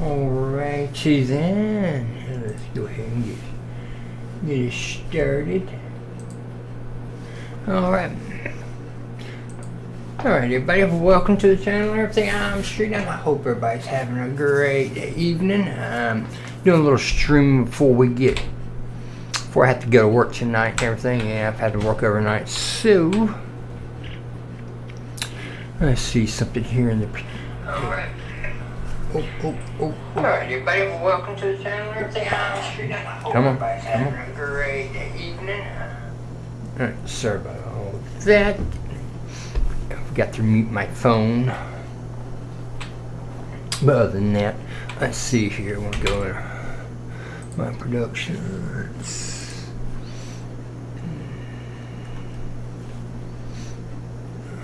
Alrighty then, let's go ahead and get it started. Alright, everybody, welcome to the channel and everything. I'm Street, and I hope everybody's having a great evening. Doing a little stream before I have to go to work tonight and everything. Yeah, I've had to work overnight, so let's see something here in the. Alright. Alright, everybody, welcome to the channel and everything. I'm Street, and I hope everybody's having a great evening. Alright, sorry about all that. I forgot to mute my phone. But other than that, let's see here. I want to go in my productions.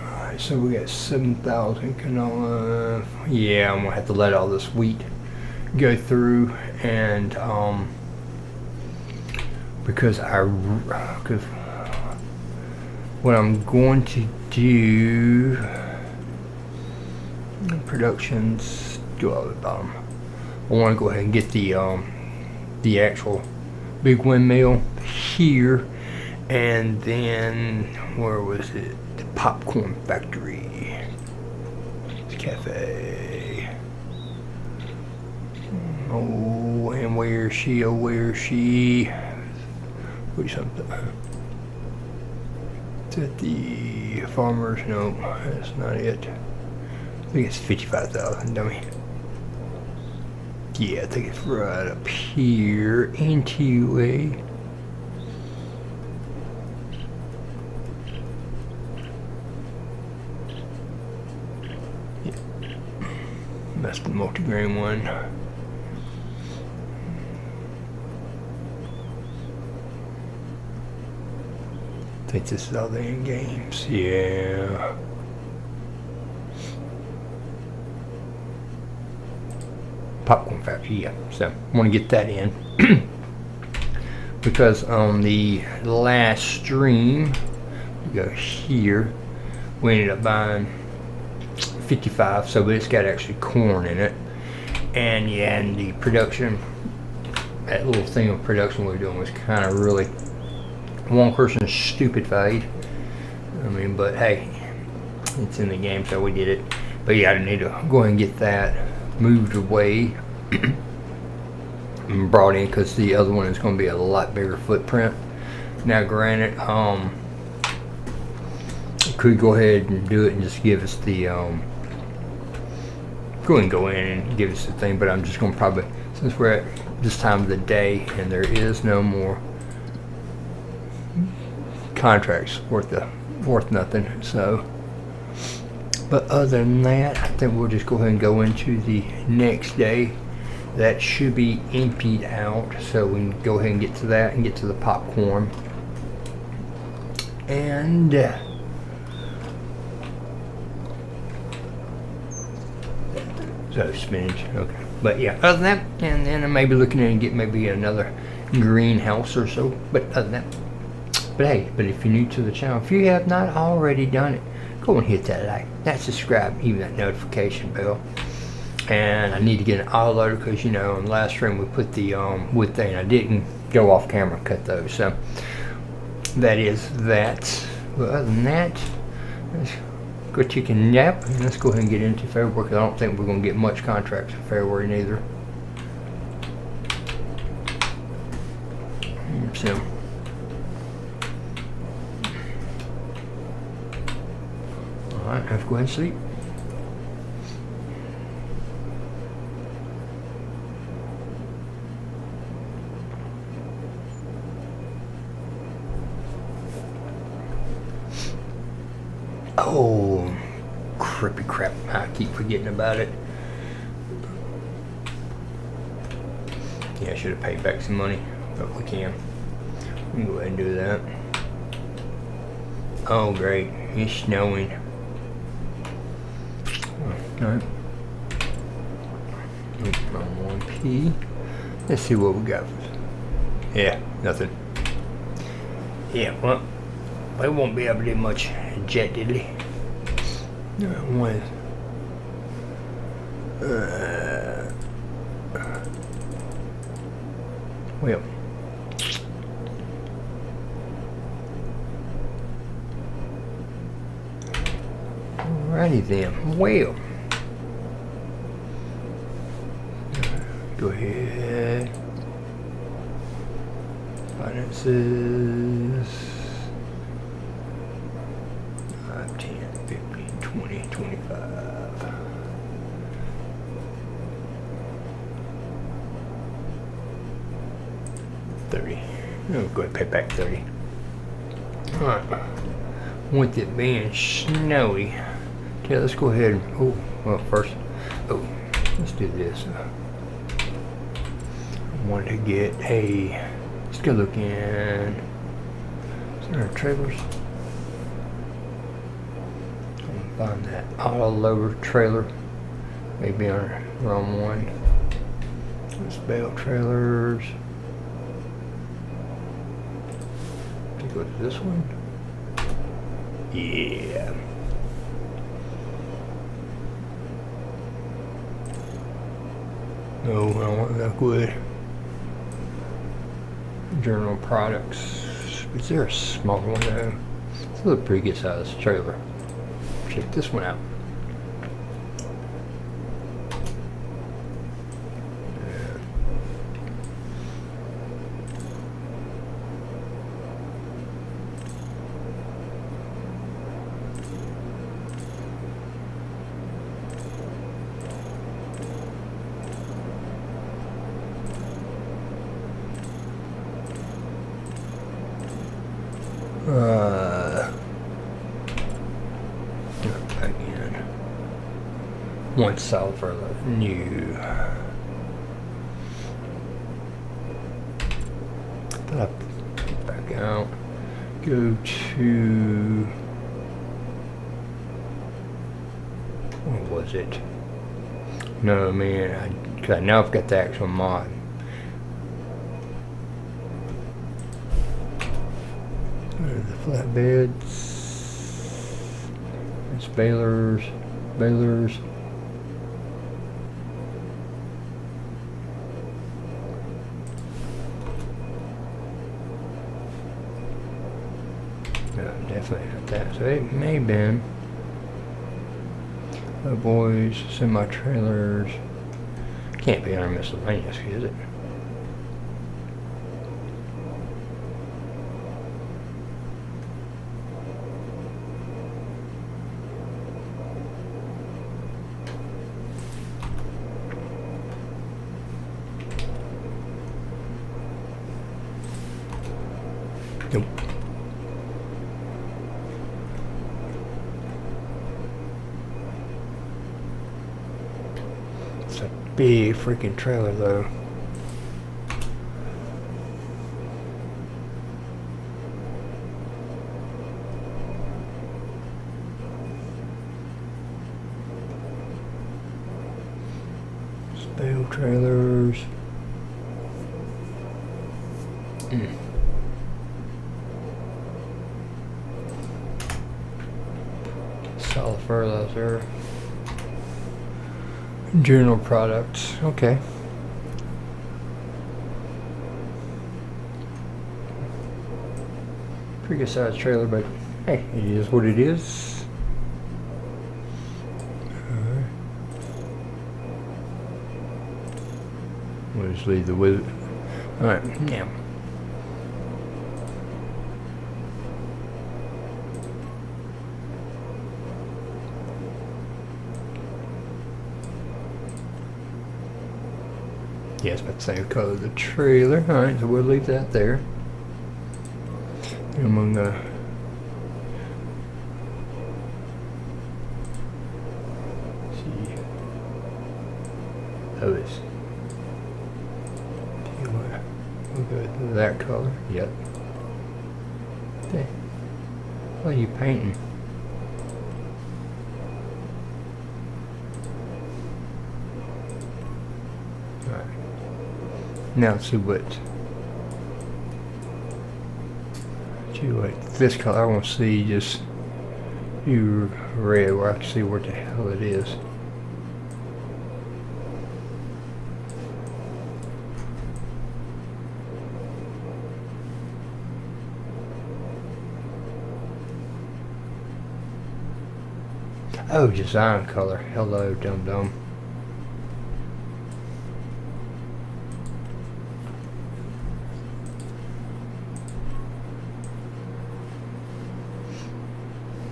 Alright, so we got 7,000 canola. Yeah, I'm gonna have to let all this wheat go through, and because what I'm going to do, productions, go out the bottom. I want to go ahead and get the actual big windmill here, and then where was it? The popcorn factory, cafe. Oh, and where is she? Oh, where is she? Put something. Is that the farmers? No, that's not it. I think it's 55,000, dummy. Yeah, I think it's right up here. NTUA. Yeah. That's the multi-grain one. I think this is all the end games. Yeah. Popcorn factory, yeah. So I want to get that in because on the last stream, we go here, we ended up buying 55, so but it's got actually corn in it, and yeah, and the production, that little thing of production we were doing was kind of really one person's stupid fade. I mean, but hey, it's in the game, so we did it. But yeah, I need to go ahead and get that moved away and brought in, because the other one is going to be a lot bigger footprint. Now granted, could go ahead and do it and just give us the go ahead and go in and give us the thing, but I'm just going to probably, since we're at this time of the day and there is no more contracts worth nothing, so. But other than that, I think we'll just go ahead and go into the next day. That should be emptied out, so we can go ahead and get to that and get to the popcorn. And so spinach, okay. But yeah, other than that, and then I may be looking at and get maybe another greenhouse or so. But other than that, but hey, but if you're new to the channel, if you have not already done it, go and hit that like, that subscribe, even that notification bell. And I need to get an auto loader, because you know on the last stream we put the wood thing. I didn't go off camera and cut those, so that is that. But other than that, let's go take a nap and let's go ahead and get into February, because I don't think we're going to get much contracts in February neither. So. Alright, let's go ahead and sleep. Oh, crippy crap. I keep forgetting about it. Yeah, I should have paid back some money, but we can. We can go ahead and do that. Oh, great. It's snowing. Alright. Wrong 1P. Let's see what we got. Yeah, nothing. Yeah, well, we won't be able to do much jet diddly. Well. Alrighty then. Well. Go ahead. Finances. 5, 10, 15, 20, 25. 30. Oh, go ahead and pay back 30. Alright. With it being snowy. Okay, let's go ahead and, oh, well, first, oh, let's do this. I wanted to get a, let's go look in, is there trailers? Find that auto loader trailer, maybe on the wrong one. Let's bale trailers. Let's go to this one. Yeah. No, I don't want that wood. Journal products. Is there a smaller one though? It's a pretty good sized trailer. Check this one out. Again. One solid for the new. Back out. Go to. What was it? No, man. Cause now I've got the actual mod. The flatbeds. It's balers. No, definitely not that. So it may have been. The boys, semi-trailers. Can't be under miscellaneous, is it? Nope. It's a big freaking trailer though. Bale trailers. Solid fertilizer. Journal products. Okay. Pretty good sized trailer, but hey, it is what it is. We'll just leave the with it. Alright, now. Yes, but same color of the trailer. Alright, so we'll leave that there. And I'm gonna see. Oh, it's. We'll go to that color. Yep. Okay. What are you painting? Alright. Now let's see what this color. I want to see just you red where I can see what the hell it is. Oh, design color. Hello, dum dum.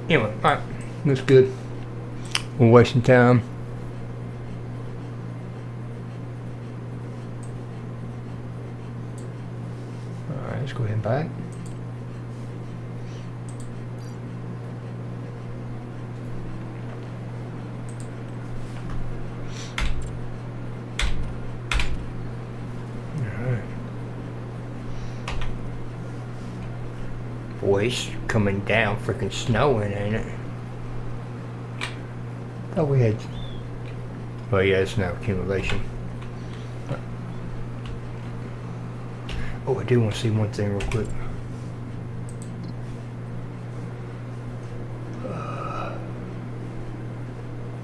Anyway, alright. Looks good. We're wasting time. Alright, let's go ahead and back. Boy, it's coming down, freaking snowing, ain't it? Thought we had. Oh yeah, it's now accumulation. Oh, I do want to see one thing real quick.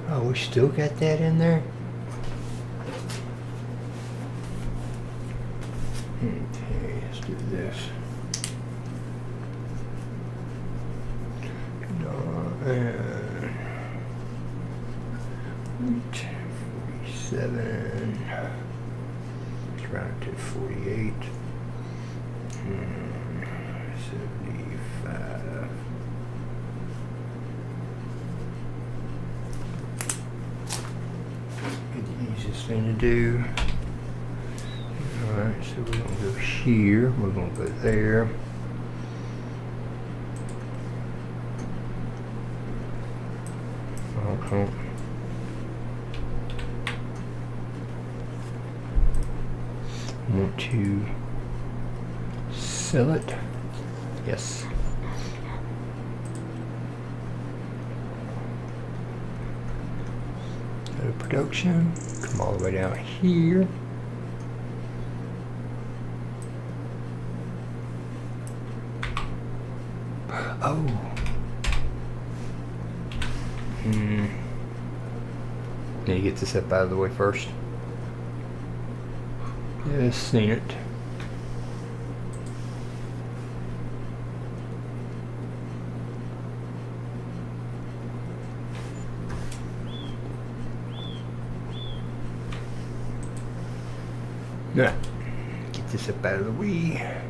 Oh, we still got that in there? Okay, let's do this. And 47. Let's round it to 48. 75. The easiest thing to do. Alright, so we're going to go here. We're going to go there. Okay. Want to sell it? Yes. Go to production. Come all the way down here. Oh. Need to get this up out of the way first. Yes, seen it. Now, get this up out of the way.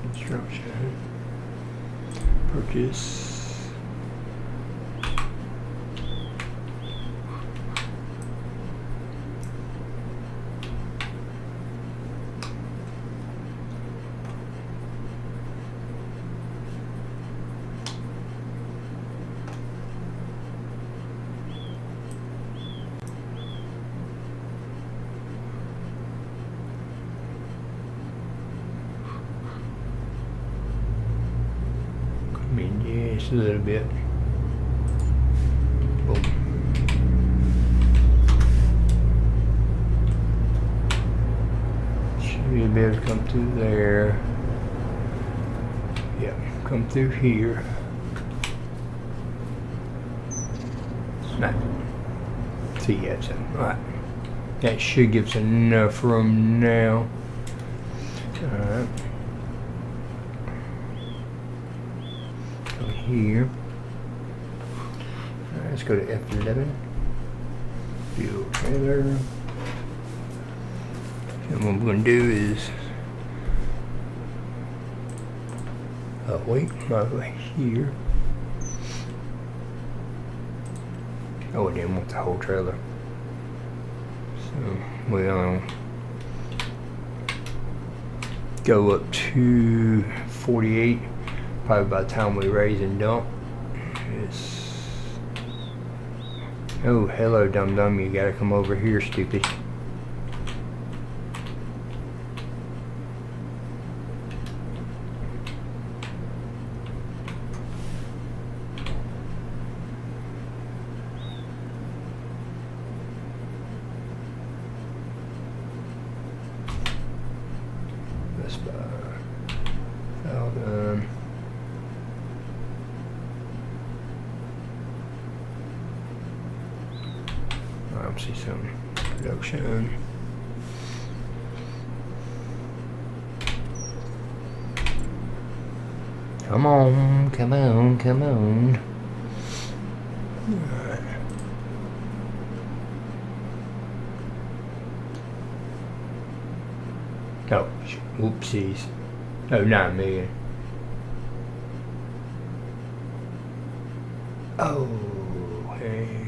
Construction. Purchase. Just a little bit. Boom. Should be able to come through there. Yeah, come through here. Right. See, yeah, it's alright. That should give us enough room now. Alright. Here. Alright, let's go to F11. Fuel trailer. And what I'm going to do is. Oh, wait, right here. Oh, I didn't want the whole trailer. So we'll go up to 48. Probably by the time we raise and dump. It's... Oh, hello, dum dum. You gotta come over here, stupid. That's by 1,000. See some production. Come on, come on, come on. Alright. Oh, whoopsies. Oh, 9 million. Oh, hey.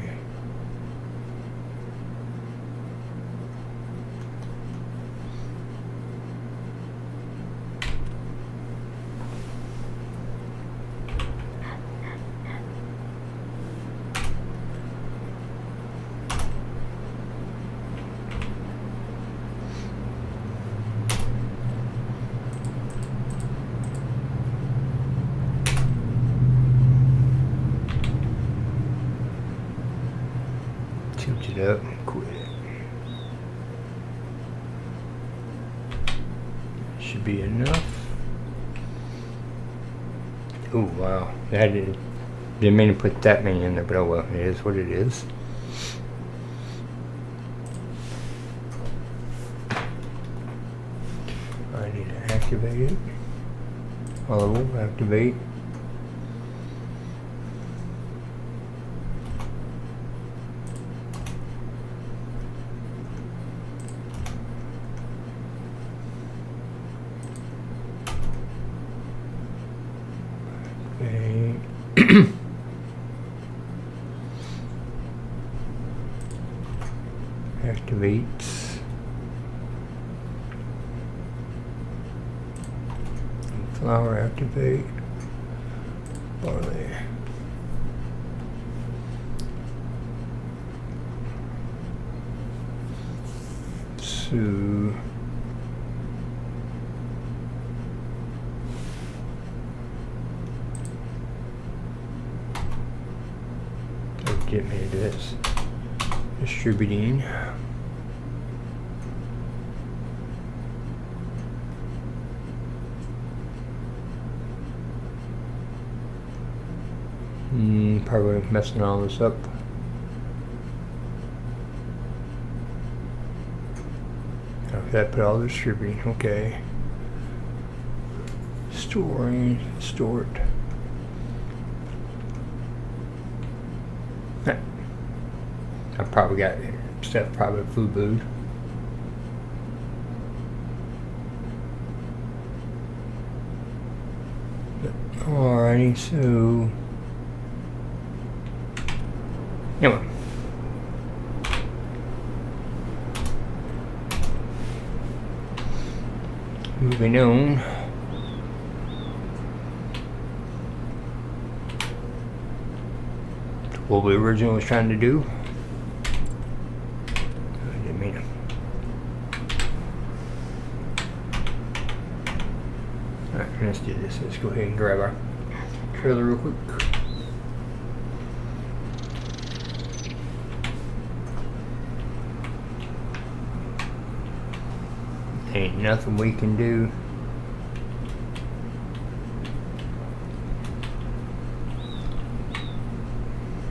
Tilt it up and quit. Should be enough. Oh wow, that didn't mean to put that many in there, but oh well, it is what it is. I need to activate it. Hello, activate. Activates. Flower activate. Barley. So get me to this. Distributing. Probably messing all this up. Okay, I put all the distributing. Okay. Storing. Stored. I probably got stuff probably FUBU. Alrighty, so anyway. Moving on. What we originally was trying to do. I didn't mean to. Alright, let's do this. Let's go ahead and grab our trailer real quick. Ain't nothing we can do.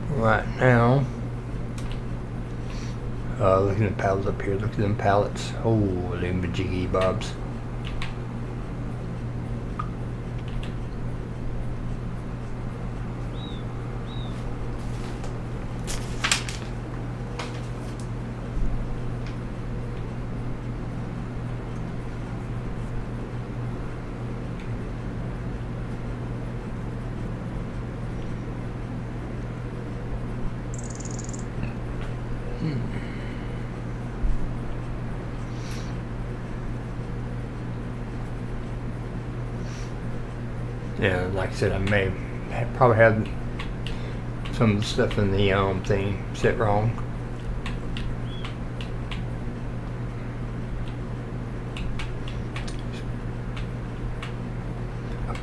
Right now. Look at the pallets up here. Look at them pallets. Oh, them bajiggy bobs. Yeah, like I said, I may probably have some of the stuff in the thing set wrong. I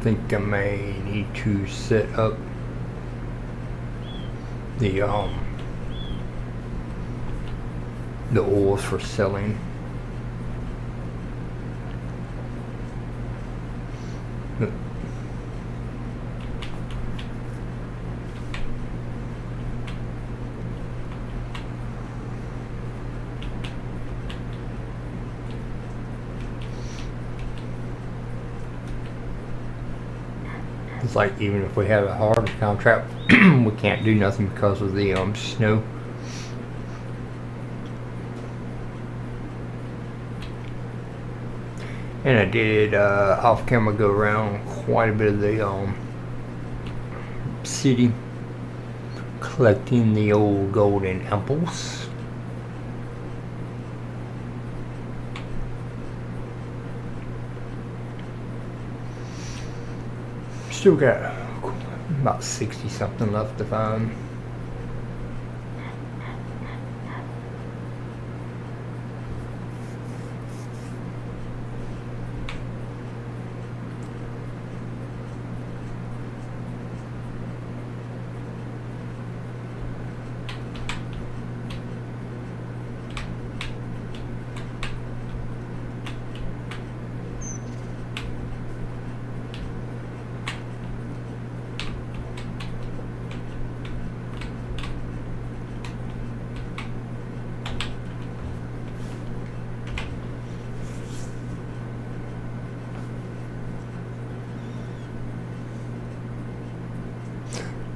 think I may need to set up the oils for selling. It's like even if we have a harvest contract, we can't do nothing because of the snow. And I did off camera go around quite a bit of the city collecting the old golden apples. Still got about 60 something left to find.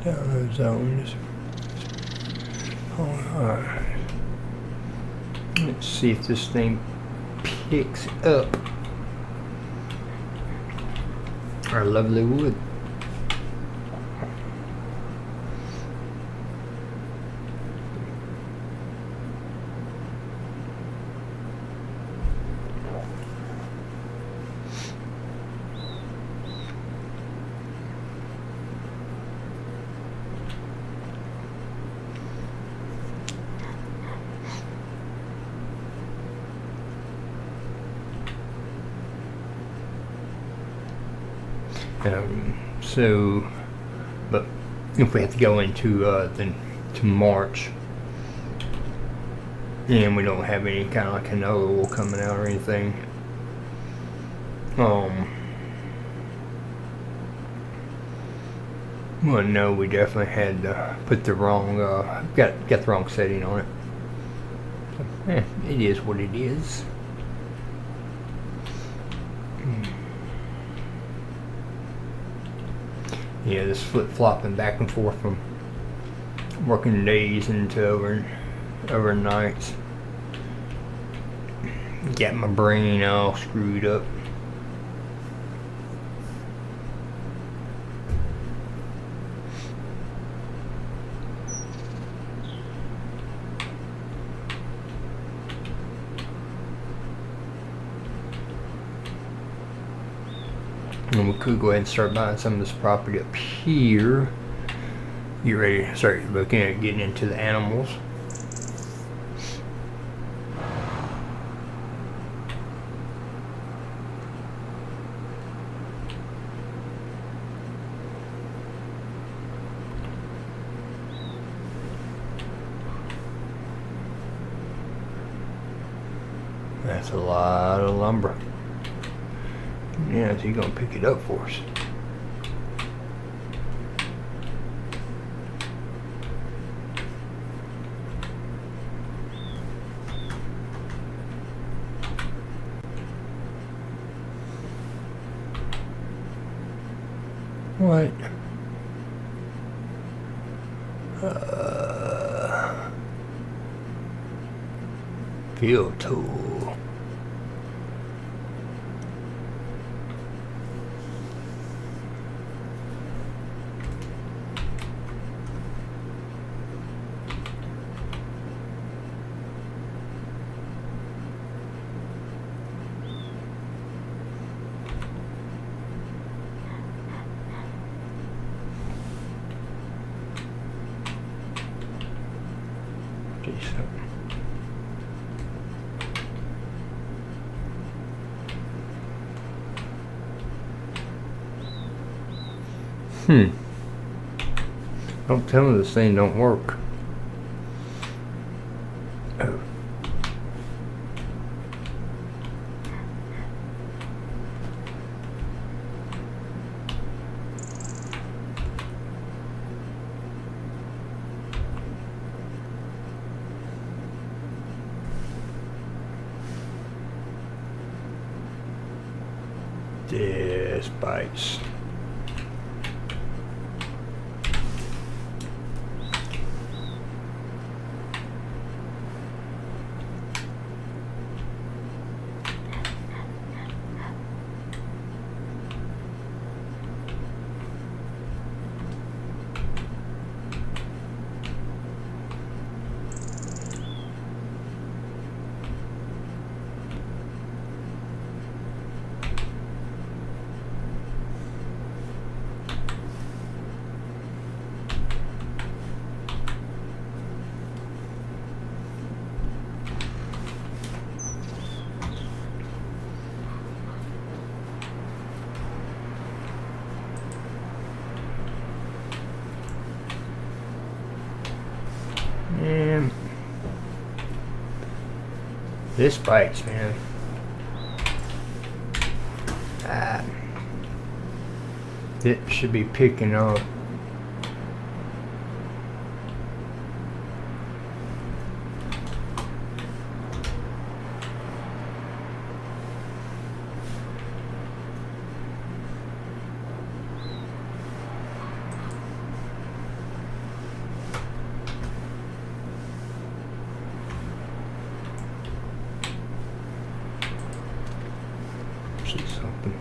Download zones. Alright. Let's see if this thing picks up our lovely wood. So, but if we have to go into to March, and we don't have any kind of like canola oil coming out or anything, well, no, we definitely had put the wrong got the wrong setting on it. So, it is what it is. Yeah, this flip-flopping back and forth from working days into overnights got my brain all screwed up. And we could go ahead and start buying some of this property up here. Get ready to start looking at getting into the animals. That's a lot of lumber. Yeah, so he's gonna pick it up for us. What? Field tool. Don't tell me this thing don't work. Oh. This bites. And this bites, man. It should be picking up. See something.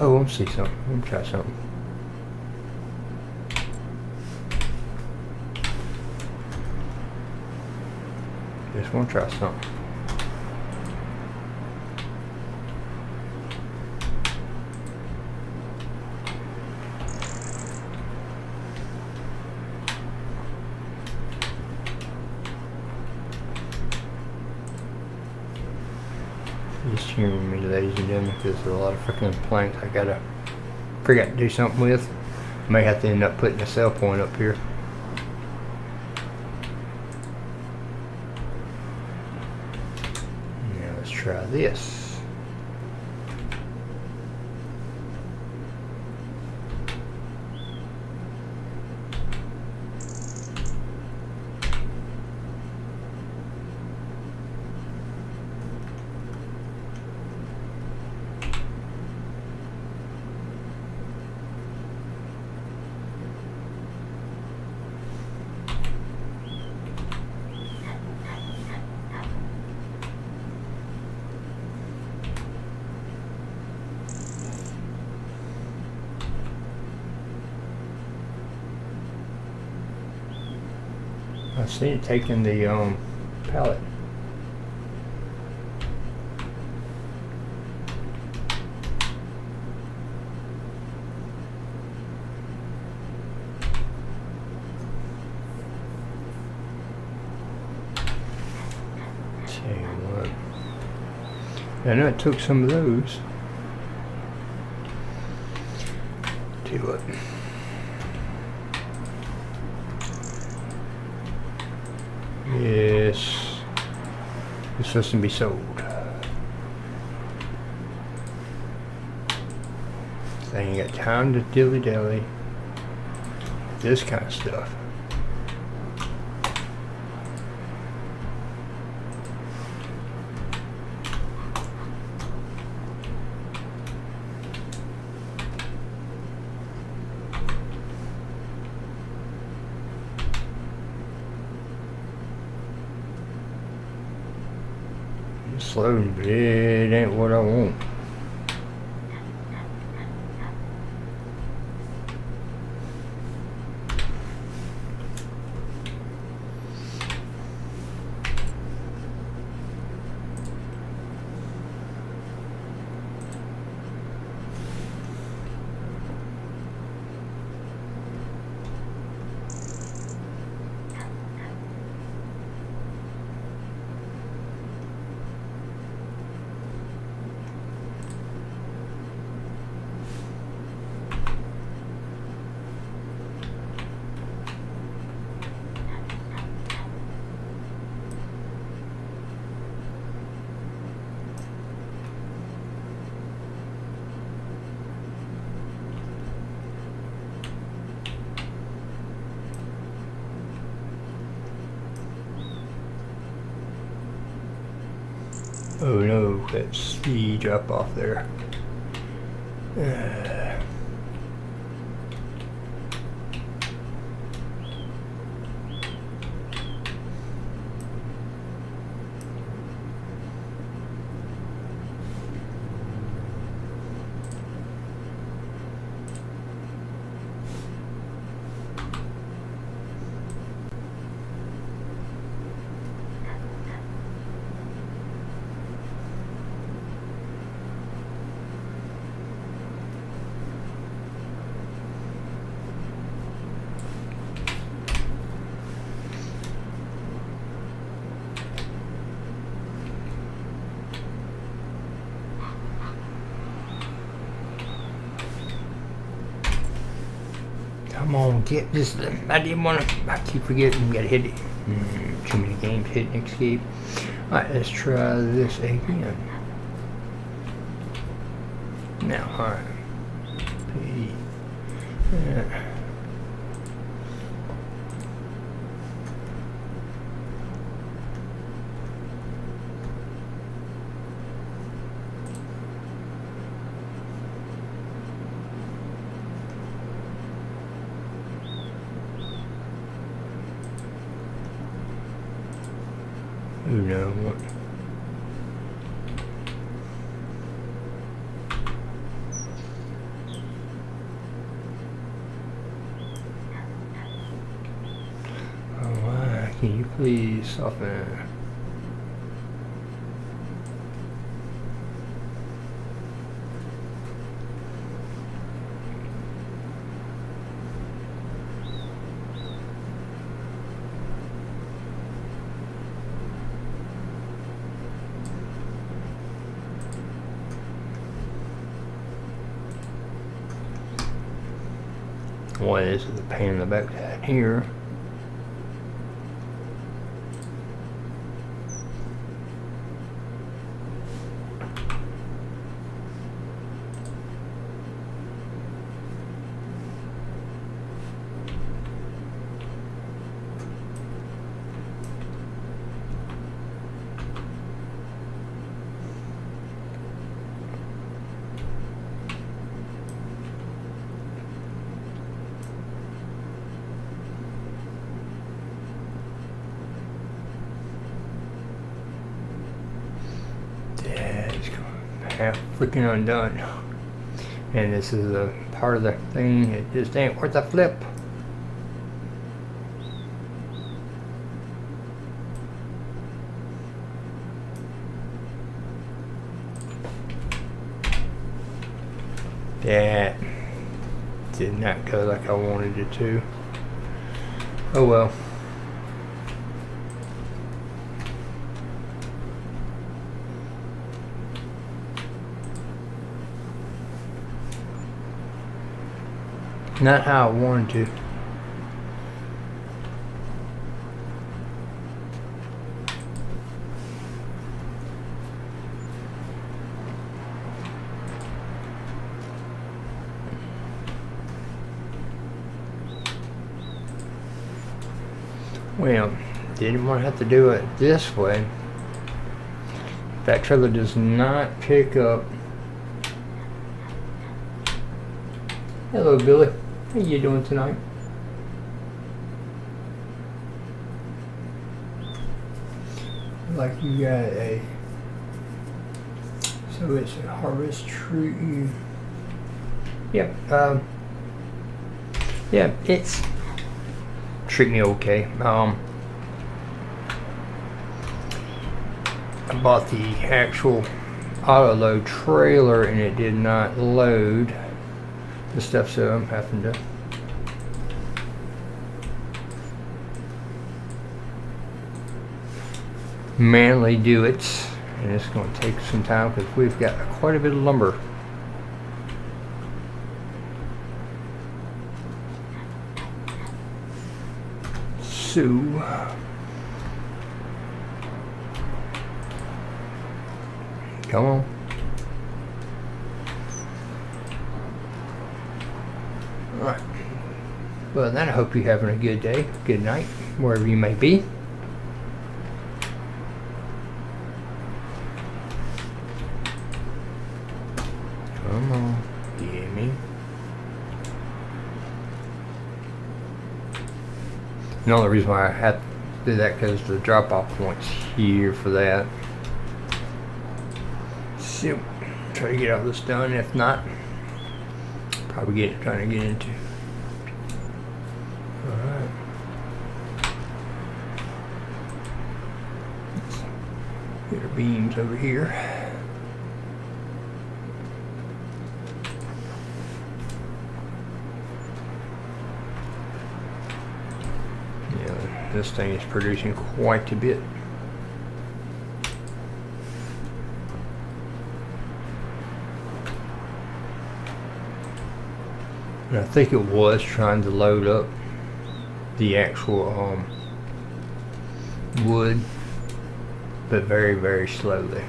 Oh, I want to see something. Let me try something. Just want to try something. Just humor me, ladies and gentlemen, because there's a lot of freaking planks I gotta figure out to do something with. May have to end up putting a sell point up here. Now let's try this. I seen it taking the pallet. Tell you what, I know it took some of those. Tell you what. Yes, it's supposed to be sold. I ain't got time to dilly-dally. This kind of stuff. It's loading, but it ain't what I want. Oh no, that's the drop off there. Come on, get this. I didn't want to. I keep forgetting. Gotta hit it. Too many games. Hit and escape. Alright, let's try this again. Now, alright. Who knows what? Alright, can you please soften? Boy, this is a pain in the backside here. Half freaking undone, and this is a part of the thing. It just ain't worth a flip. That did not go like I wanted it to. Oh well. Not how I wanted to. Well, didn't want to have to do it this way. That trailer does not pick up. Hello, Billy. How you doing tonight? Like you got a, so it's a harvest tree. Yep. Yeah, it's treat me okay. I bought the actual auto load trailer and it did not load the stuff, so I'm having to manually do it, and it's going to take some time because we've got quite a bit of lumber. So come on. Alright. Well then, I hope you're having a good day, good night, wherever you may be. Come on, get me. The only reason why I have to do that because the drop off point's here for that. So, try to get all this done. If not, probably trying to get into. Alright. Get our beams over here. Yeah, this thing is producing quite a bit. And I think it was trying to load up the actual wood, but very, very slowly.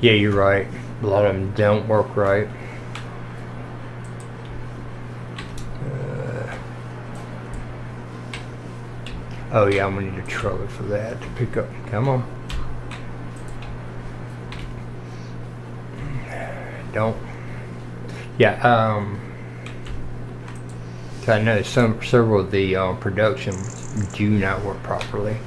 Yeah, you're right. A lot of them don't work right. Oh yeah, I'm gonna need a trailer for that to pick up. Come on. Don't. Yeah. I know several of the production do not work properly.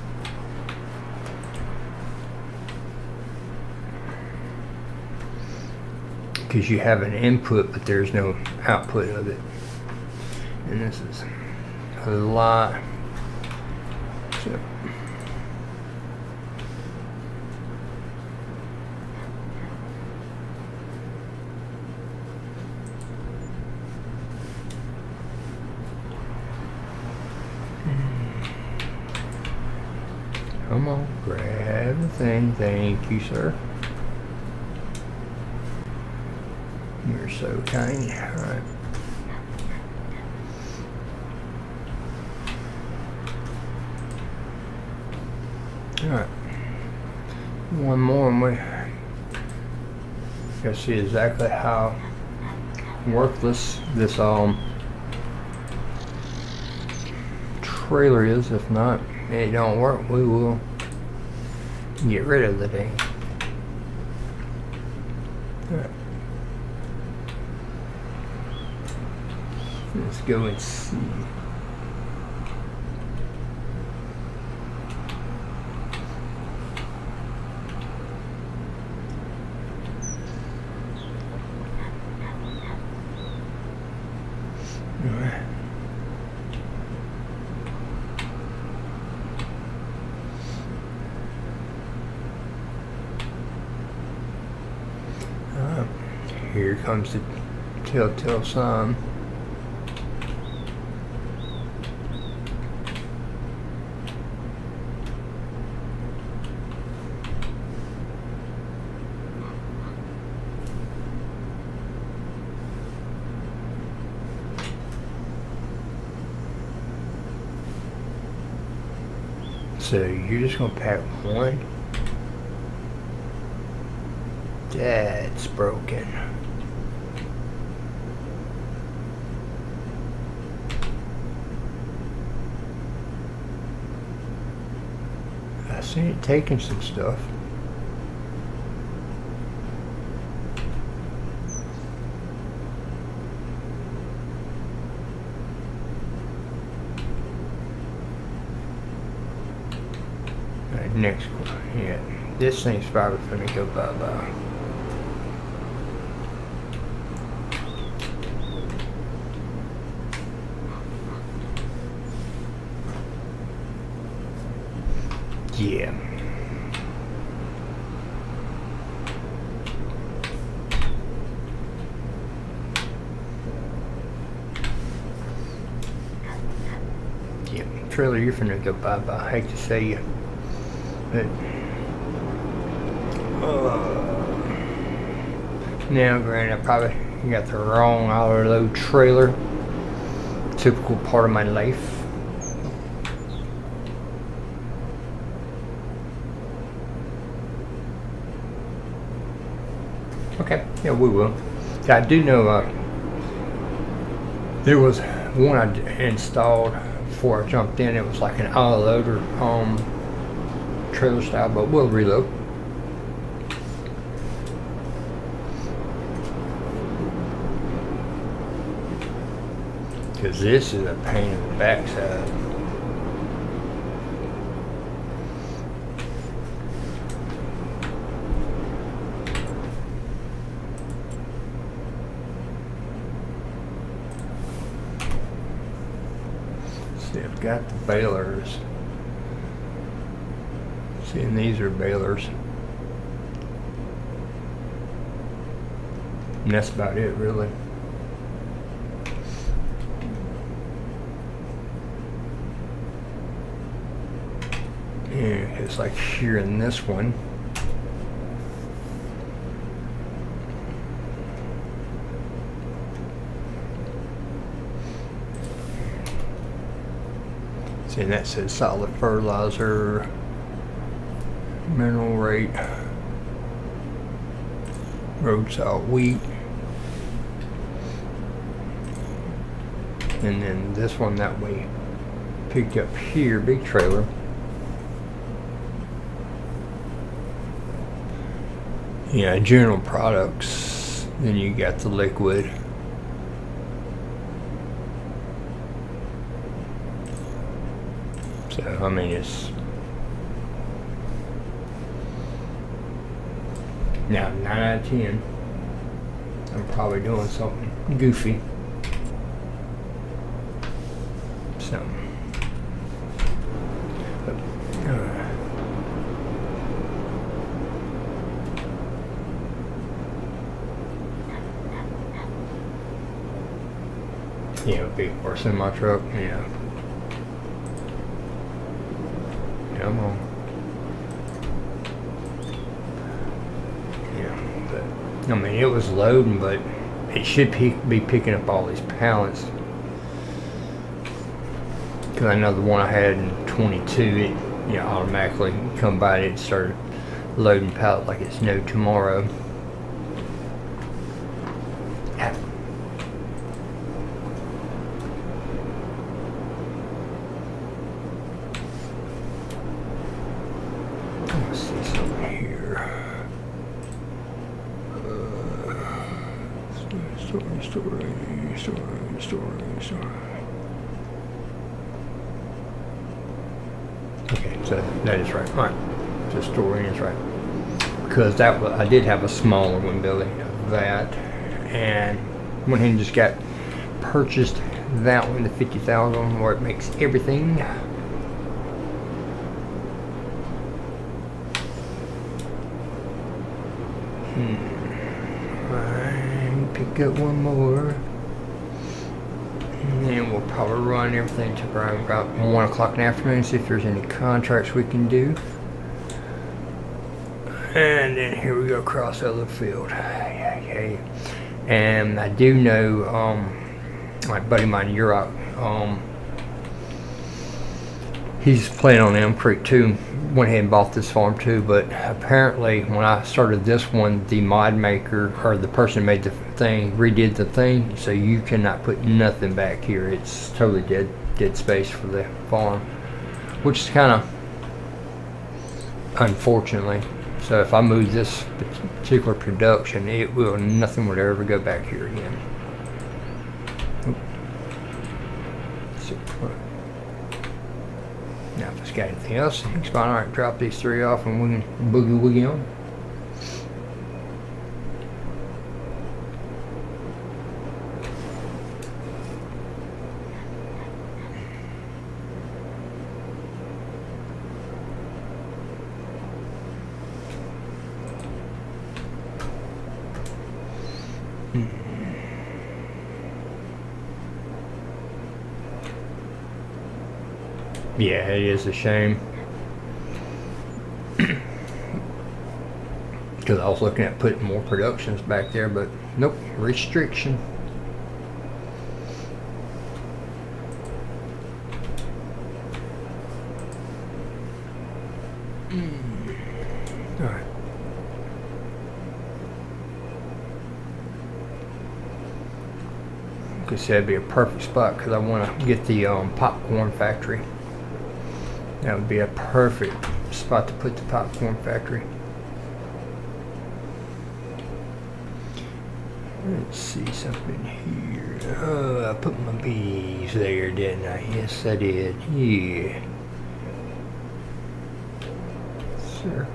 Because you have an input, but there's no output of it. And this is a lot. So, come on, grab the thing. Thank you, sir. You're so kind. All right. All right. One more, and we gotta see exactly how worthless this trailer is. If not, it don't work, we will get rid of the thing. All right. Let's go and see. Alright. Here comes the telltale sign. So you're just gonna pack one? That's broken. I seen it taking some stuff. Next one, yeah. This thing's probably gonna go bye-bye. Yeah. Yeah, trailer, you're finna go bye-bye. I hate to say you. But now, granted, I probably got the wrong auto-load trailer. Typical part of my life. Okay, yeah, we will. I do know there was one I installed before I jumped in. It was like an auto-loader trailer style, but we'll reload. Because this is a pain in the backside. See, I've got the balers. See, and these are balers. And that's about it, really. just like here in this one. See, and that says solid fertilizer, mineral rate, road salt wheat. And then this one that we picked up here, big trailer. Yeah, general products. Then you got the liquid. So I mean, it's now 9 out of 10. I'm probably doing something goofy. So, yeah, big or semi truck, yeah. Come on. Yeah, but I mean, it was loading, but it should be picking up all these pallets. Because I know the one I had in 22, it automatically come by it started loading pallet like it's no tomorrow. Let's see something here. Story. Okay, so that is right. All right, the story is right. Because I did have a smaller one, Billy, of that, and went ahead and just purchased that one, the 50,000, where it makes everything. Alright, pick up one more. And then we'll probably run everything to around about 1 o'clock in the afternoon, see if there's any contracts we can do. And then here we go across the other field. Okay. And I do know, my buddy of mine, Europe, he's playing on Elm Creek too. Went ahead and bought this farm too, but apparently when I started this one, the mod maker or the person who made the thing redid the thing, so you cannot put nothing back here. It's totally dead space for the farm, which is kind of unfortunately. So if I move this particular production, nothing would ever go back here again. Now if it's got anything else, it's fine. Alright, drop these 3 off and we can boogie woogie on. Yeah, it is a shame. Because I was looking at putting more productions back there, but nope, restriction. Alright. Like I said, it'd be a perfect spot because I want to get the popcorn factory. That would be a perfect spot to put the popcorn factory. Let's see something here. Oh, I put my bees there, didn't I? Yes, I did. Yeah. Sir.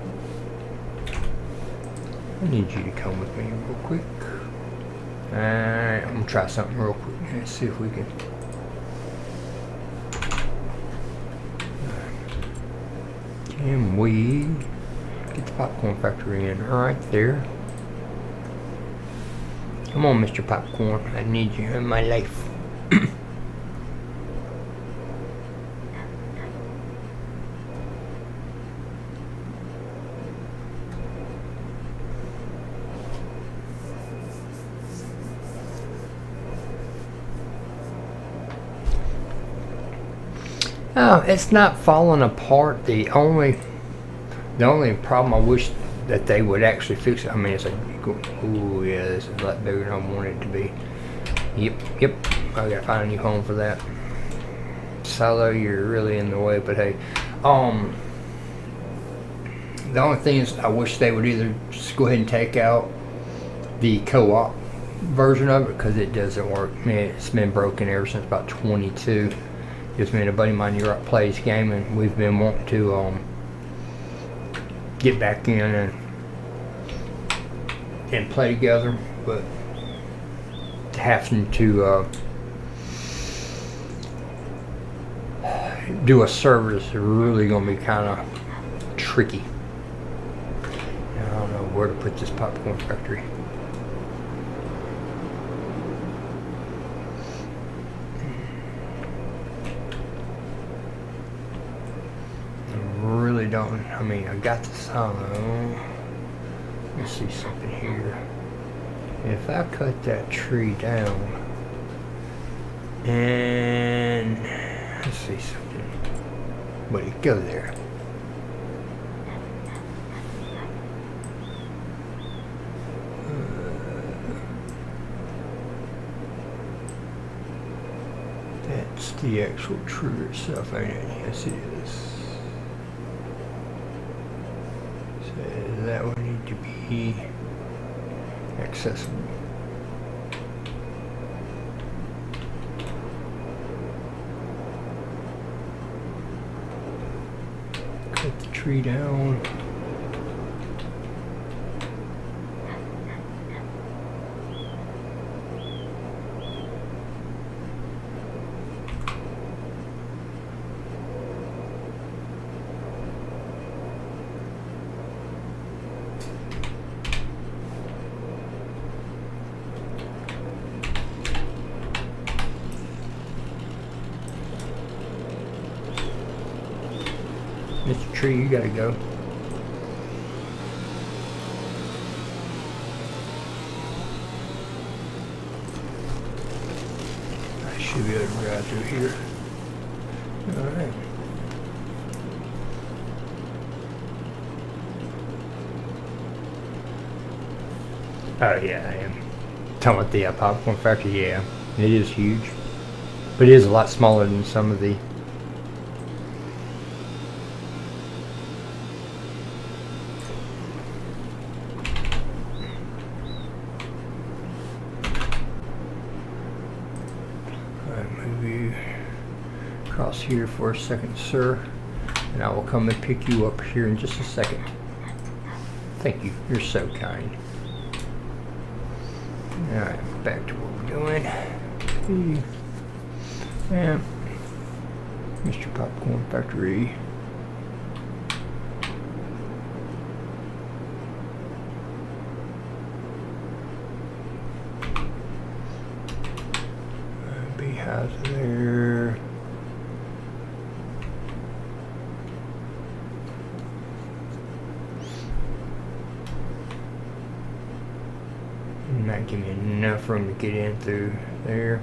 I need you to come with me real quick. Alright, I'm going to try something real quick. Let's see if we can... Can we get the popcorn factory in right there? Come on, Mr. Popcorn. I need you in my life. It's not falling apart. The only problem I wish that they would actually fix it. I mean, it's like, oh yeah, this is a lot bigger than I want it to be. Yep. I gotta find a new home for that. Silo, you're really in the way, but hey, the only thing is, I wish they would either just go ahead and take out the co-op version of it, because it doesn't work. Man, it's been broken ever since about 22. Just me and a buddy of mine here plays game, and we've been wanting to get back in and play together, but having to do a server is really going to be kind of tricky. I don't know where to put this popcorn factory. Don't. I mean, I got the silo. Let's see something here. If I cut that tree down and let's see something. Buddy, go there. That's the actual tree itself, ain't it? Yes, it is. That would need to be accessible. Cut the tree down. Mr. Tree, you gotta go. I should be able to drive through here. Alright. Oh yeah, I am. Talking about the popcorn factory, yeah. It is huge. But it is a lot smaller than some of the across here for a second, sir, and I will come and pick you up here in just a second. Thank you. You're so kind. Alright, back to what we're doing. And Mr. Popcorn Factory. Beehives there. Not give me enough room to get in through there.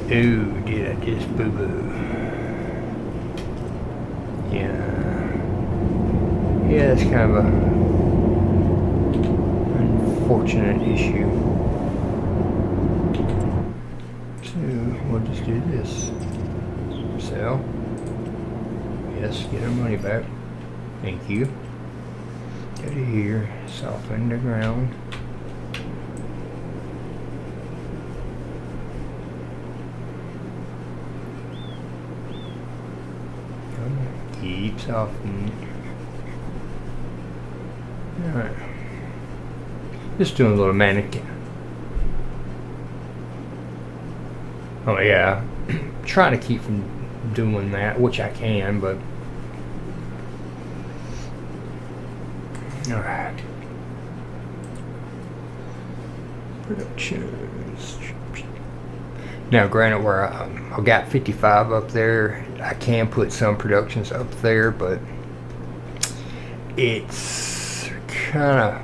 Ooh, did I just boo-boo? Yeah, that's kind of a unfortunate issue. So we'll just do this. Sell. Yes, get our money back. Thank you. Go to here, soften the ground. Keep softening. Alright. Just doing a little mannequin. Oh yeah. Trying to keep from doing that, which I can, but alright. Productions. Now granted, where I got 55 up there, I can put some productions up there, but it's kind of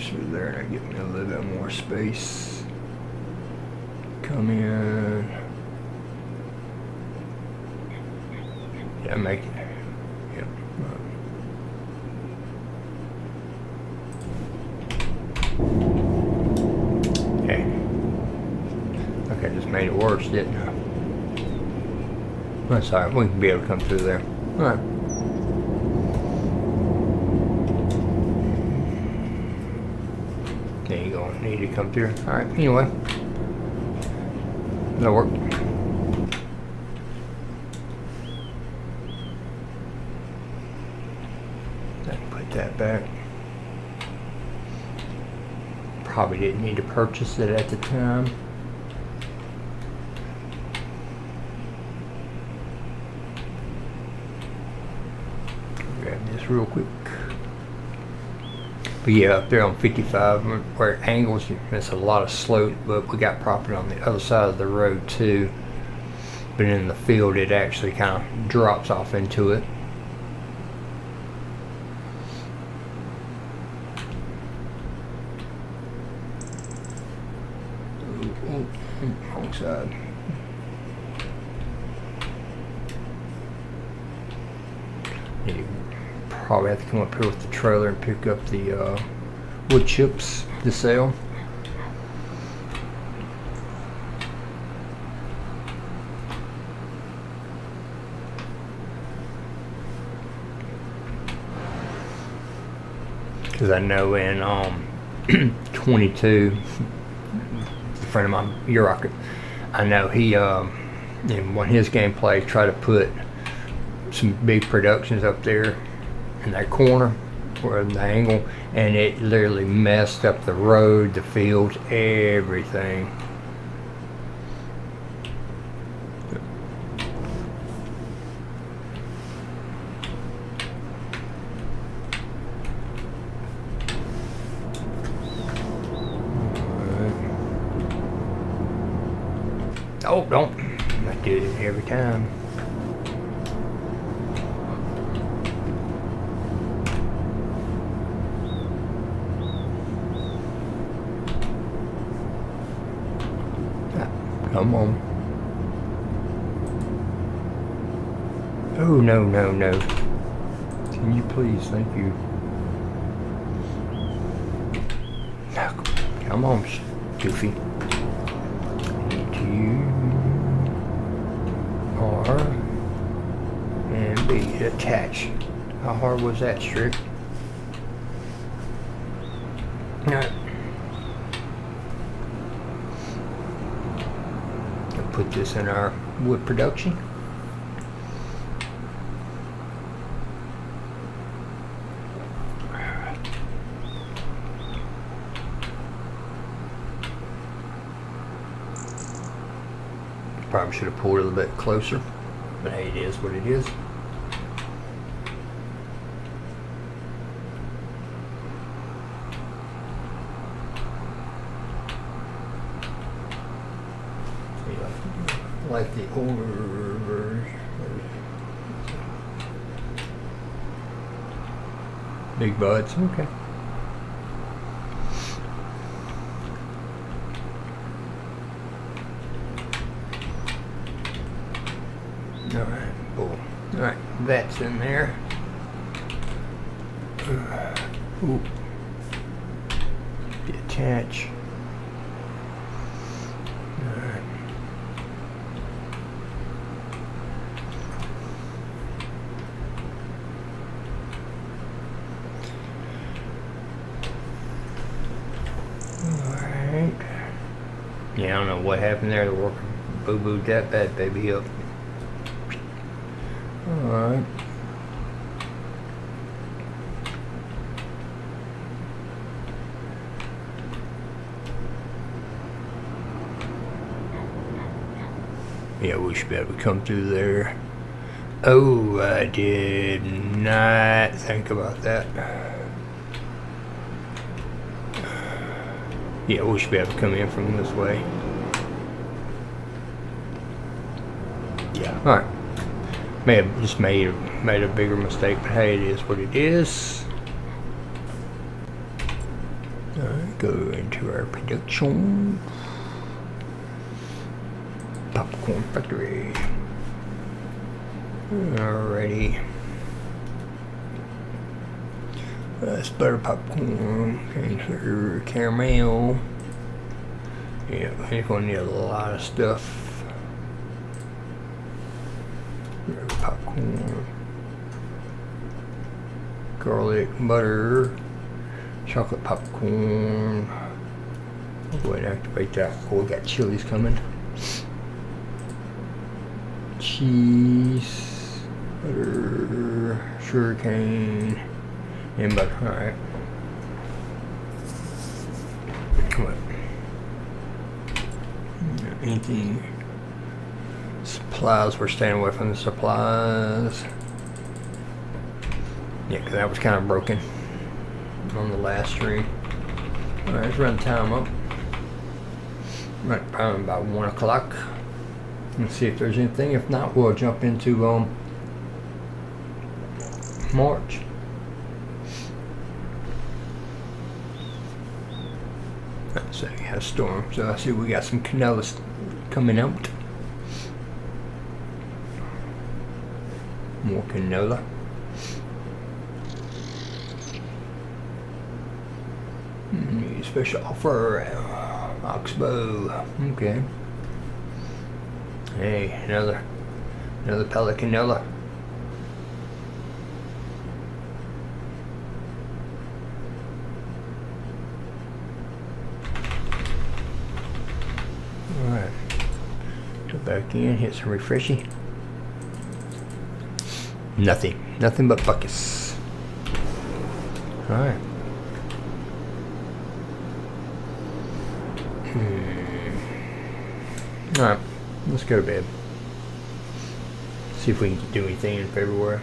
closer there and I get me a little bit more space. Come in. Yeah, make it. Yep. Okay. Okay, just made it worse, didn't I? That's alright, we can be able to come through there. Alright. There you go, need to come through. Alright, anyway. That'll work. Put that back. Probably didn't need to purchase it at the time. Grab this real quick. But yeah, up there on 55, where it angles, it's a lot of slope, but we got property on the other side of the road too. But in the field, it actually kind of drops off into it. Wrong side. You probably have to come up here with the trailer and pick up the wood chips to sell. Because I know in 22, a friend of mine, Rocket, I know he in one of his gameplay tried to put some big productions up there in that corner where the angle, and it literally messed up the road, the fields, everything. Oh, don't. I do it every time. Come on. Oh, no, no, no. Can you please? Thank you. Now, come on, Goofy. You are and B attach. How hard was that, Strick? Alright. Put this in our wood production. Probably should have pulled it a little bit closer, but hey, it is what it is. Like the older version. Big buds, okay. Alright, cool. Alright, that's in there. Ooh. Detach. Alright. Alright. Yeah, I don't know what happened there. The worker boo-booed that bad baby up. Alright. Yeah, we should be able to come through there. Oh, I did not think about that. Yeah, we should be able to come in from this way. Yeah, alright. May have just made a bigger mistake, but hey, it is what it is. go into our production. Popcorn factory. Alrighty. That's butter popcorn, cane sugar, caramel. Yeah, he's gonna need a lot of stuff. Popcorn, garlic, butter, chocolate popcorn. I'll go ahead and activate that. Oh, we got chilies coming. Cheese, butter, sugar cane, and butter. Alright. Come on. Anything. Supplies, we're staying away from the supplies. Yeah, because that was kind of broken on the last stream. Alright, let's run the time up. Right, probably about 1 o'clock. Let's see if there's anything. If not, we'll jump into March. So you have storm. So I see we got some canolas coming out. More canola. Special offer, Oxbow. Okay. Hey, another pellet canola. All right. Go back in, hit some refreshing. Nothing but buckets. All right. Alright, let's go to bed. See if we can do anything in February.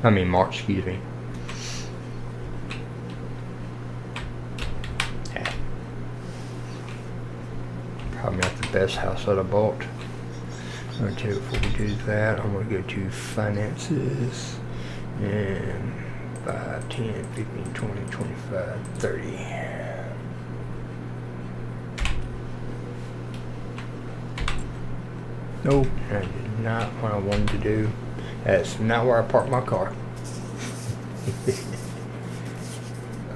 I mean March, excuse me. Yeah. Probably not the best house that I bought. I'm going to tell you before we do that, I'm going to go to finances. And 5, 10, 15, 20, 25, 30. Nope, that is not what I wanted to do. That's not where I parked my car.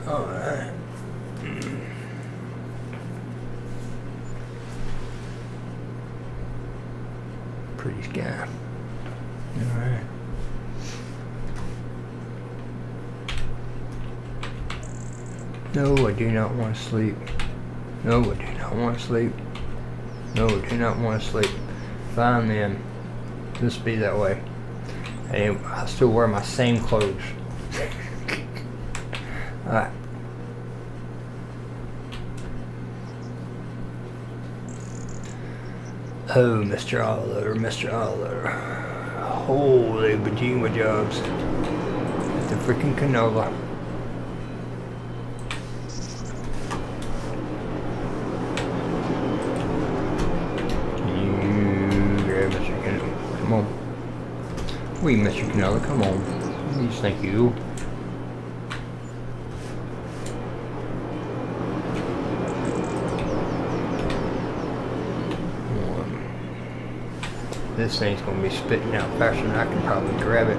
Alright. Pretty sky. Alright. No, I do not want to sleep. No, I do not want to sleep. No, I do not want to sleep. Fine then. Just be that way. And I still wear my same clothes. Alright. Oh, Mr. Oliver, Mr. Oliver. Holy bajinga jobs. The freaking canola. Come on. We Mr. Canola, come on. Please, thank you. This thing's gonna be spitting out faster than I can probably grab it.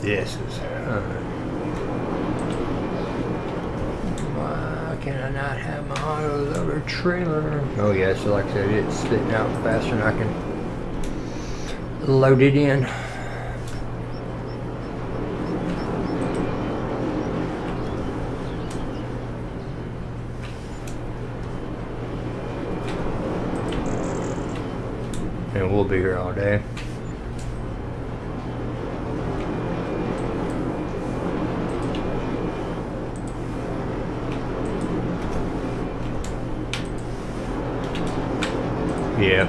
This is why can I not have my auto loader trailer? Oh yeah, so like I said, it's spitting out faster than I can load it in. And we'll be here all day. Yeah,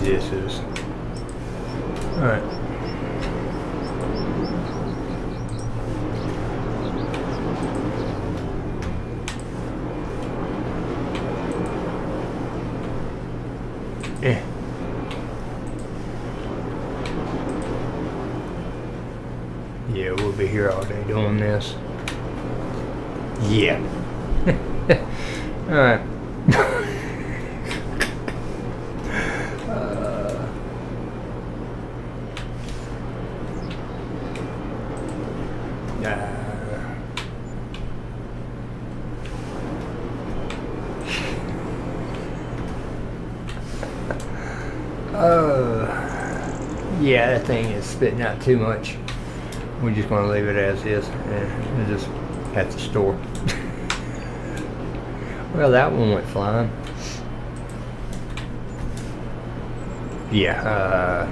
this is alright. Yeah, we'll be here all day doing this. Yeah. Alright. Yeah, that thing is spitting out too much. We're just going to leave it as is and just at the store. Well, that one went flying. Yeah,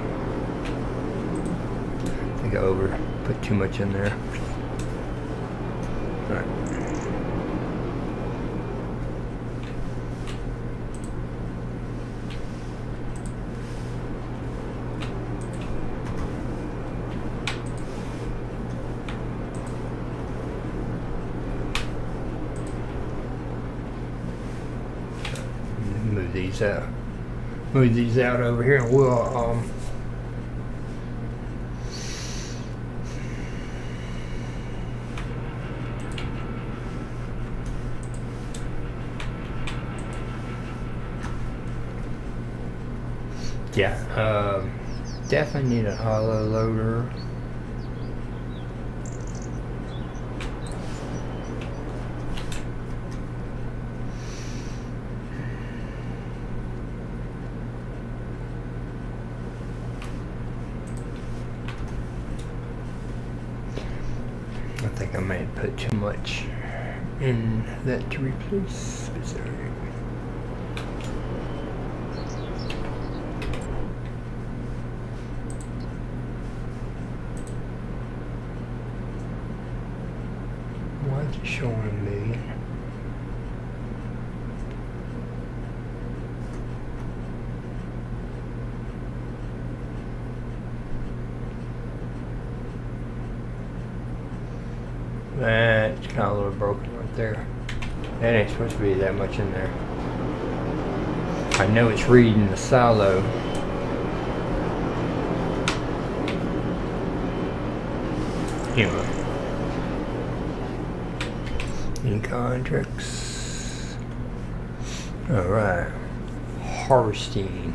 I think I put too much in there. All right. Move these out over here, and we'll yeah, definitely need a hollow loader. I think I may have put too much in that to replace. Why is it showing a million? That's kind of a little broken right there. That ain't supposed to be that much in there. I know it's reading the silo. Anyway. In contracts. Alright. Harvesting.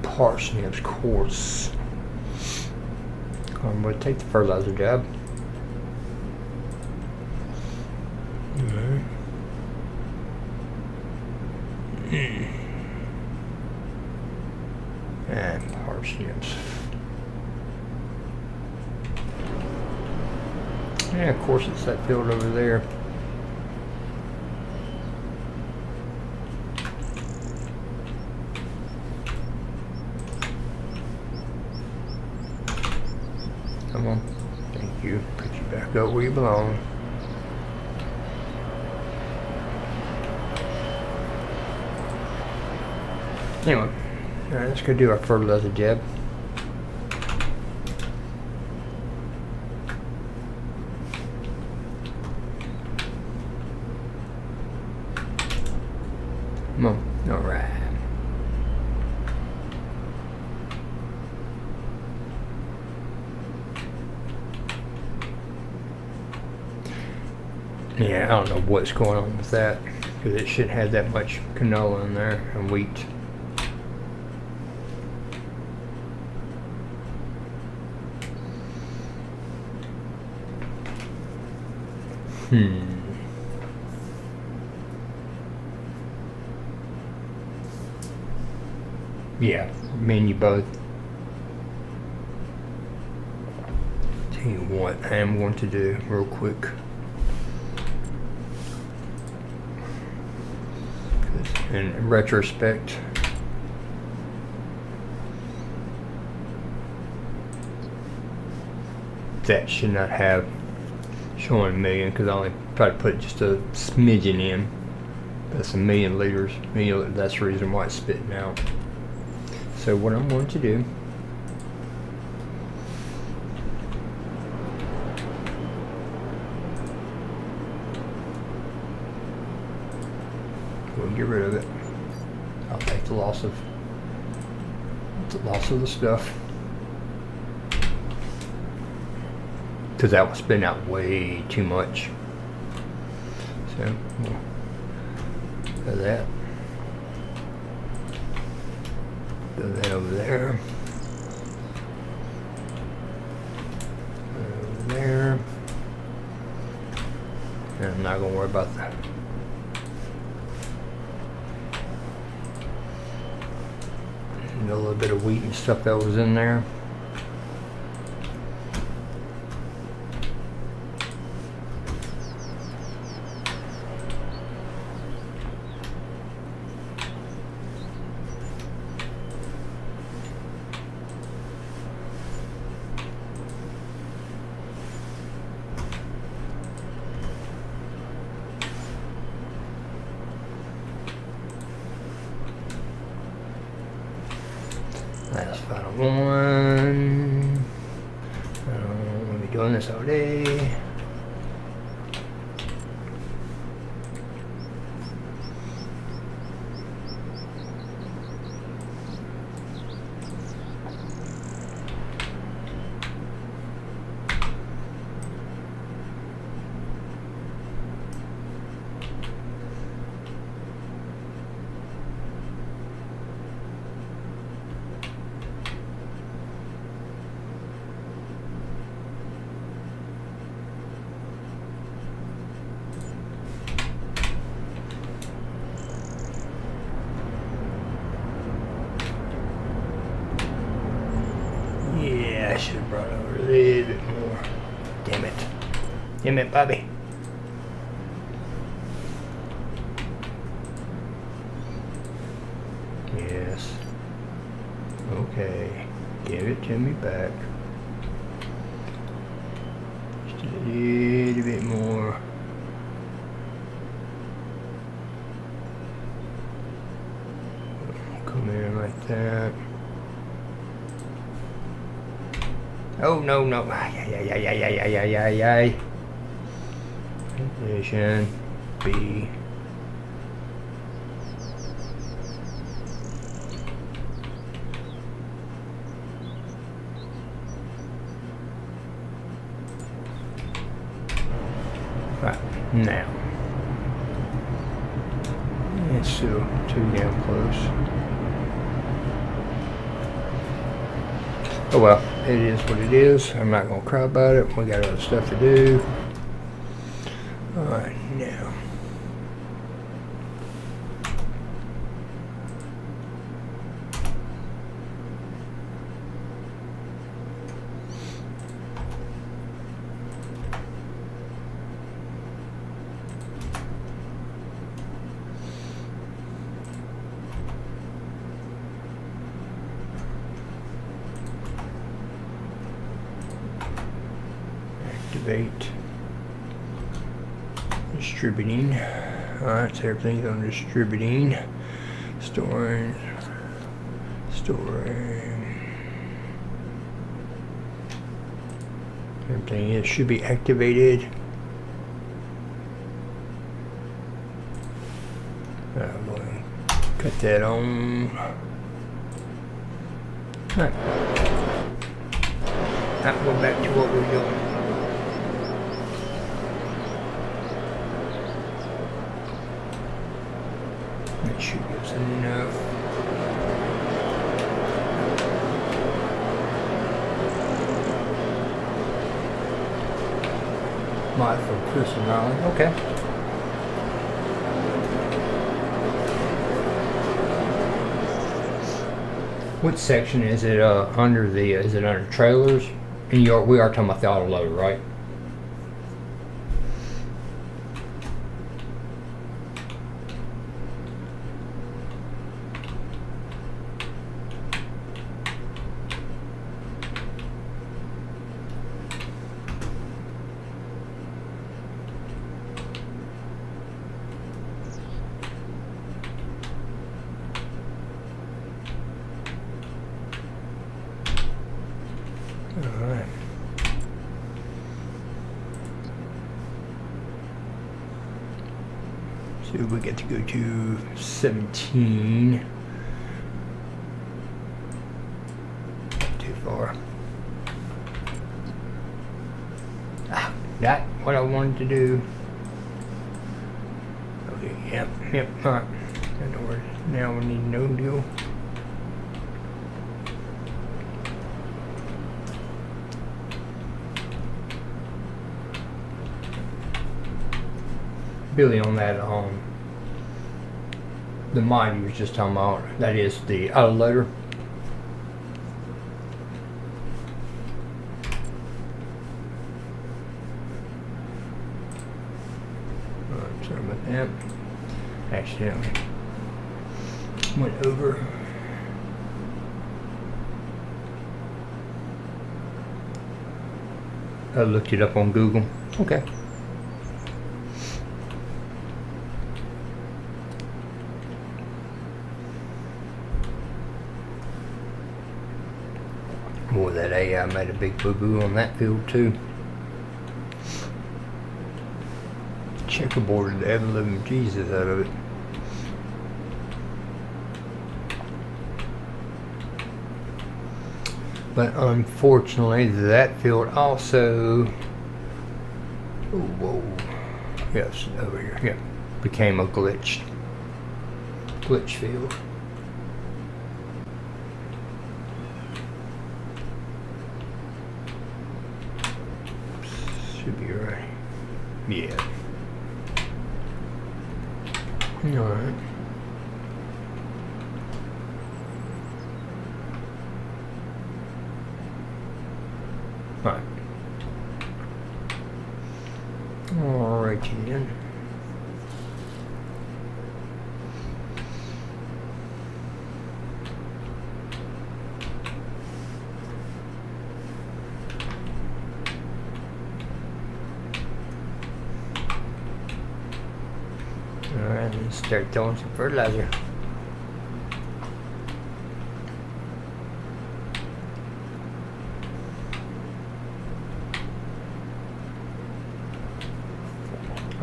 Parsnips course. I'm going to take the fertilizer job. And parsnips. Yeah, of course it's that field over there. Come on. Thank you. Put you back up where you belong. Anyway, alright, let's go do our fertilizer job. Come on, alright. Yeah, I don't know what's going on with that, because it shouldn't have that much canola in there and wheat. Yeah, me and you both. Tell you what I am going to do real quick. In retrospect, that should not have showing a million, because I only tried to put just a smidgen in. That's a million liters. That's the reason why it's spitting out. So what I'm going to do, we'll get rid of it. I'll take the loss of Lots of the stuff. Because that was spitting out way too much. So, we'll do that. Do that over there. Over there. And I'm not going to worry about that. A little bit of wheat and stuff that was in there. Last final one. We'll be doing this all day. I should have brought over a little bit more. Damn it. Damn it, Bobby. Yes. Okay. Give it to me back. Just a little bit more. Come in like that. Oh, no, no. Ay. Position B. Right, now. It's still too damn close. Oh well, it is what it is. I'm not gonna cry about it. We got other stuff to do. Alright, now. Activate. Distributing. Alright, so everything's on distributing. Storing. Everything should be activated. I'm going to cut that on. Alright. Now we're back to what we're doing. Make sure it gives enough. Mod for Chris and Riley. Okay. What section is it under the? Is it under trailers? And we are talking about the auto loader, right? All right. So we get to go to 17. what I wanted to do. Okay, yep, alright. I know where, now we need no deal. Billy on that, the mod you was just talking about, that is the autoloader. Sorry about that. Accidentally went over. I looked it up on Google. Okay. Boy, that AI made a big boo-boo on that field too. Checkerboarded the ever-living Jesus out of it. But unfortunately, that field also, oh, whoa, yes, over here, yeah, became a glitch field. Should be right. Yeah. All right. Right. Alrighty then. Alright, let's start throwing some fertilizer.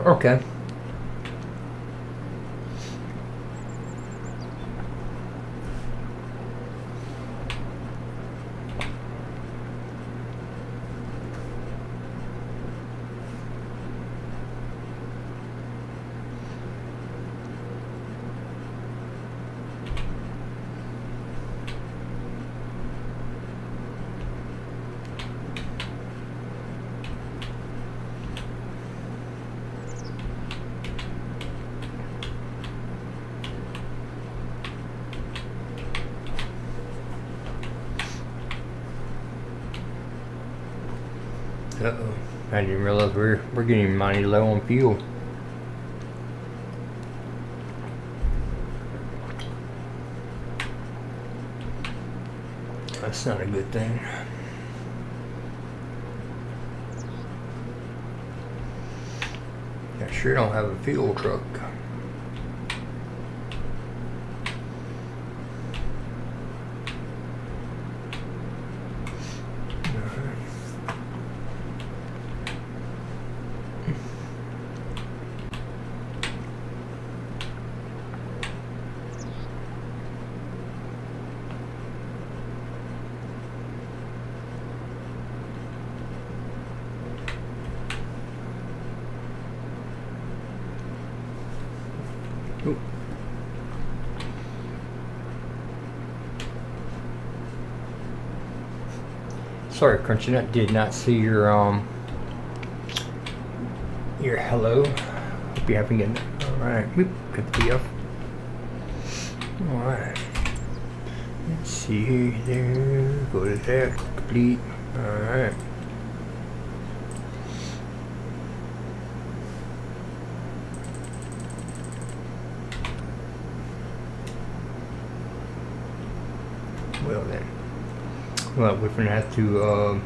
Okay. Uh-oh. I didn't realize we're getting mighty low on fuel. That's not a good thing. I sure don't have a fuel truck. Ooh. Sorry, Crunchy Nut, did not see your hello. Hope you're having it. Alright, whoop, cut the off. Alright. Let's see there. Go to that. Complete. Alright. Well then. Well, we're gonna have to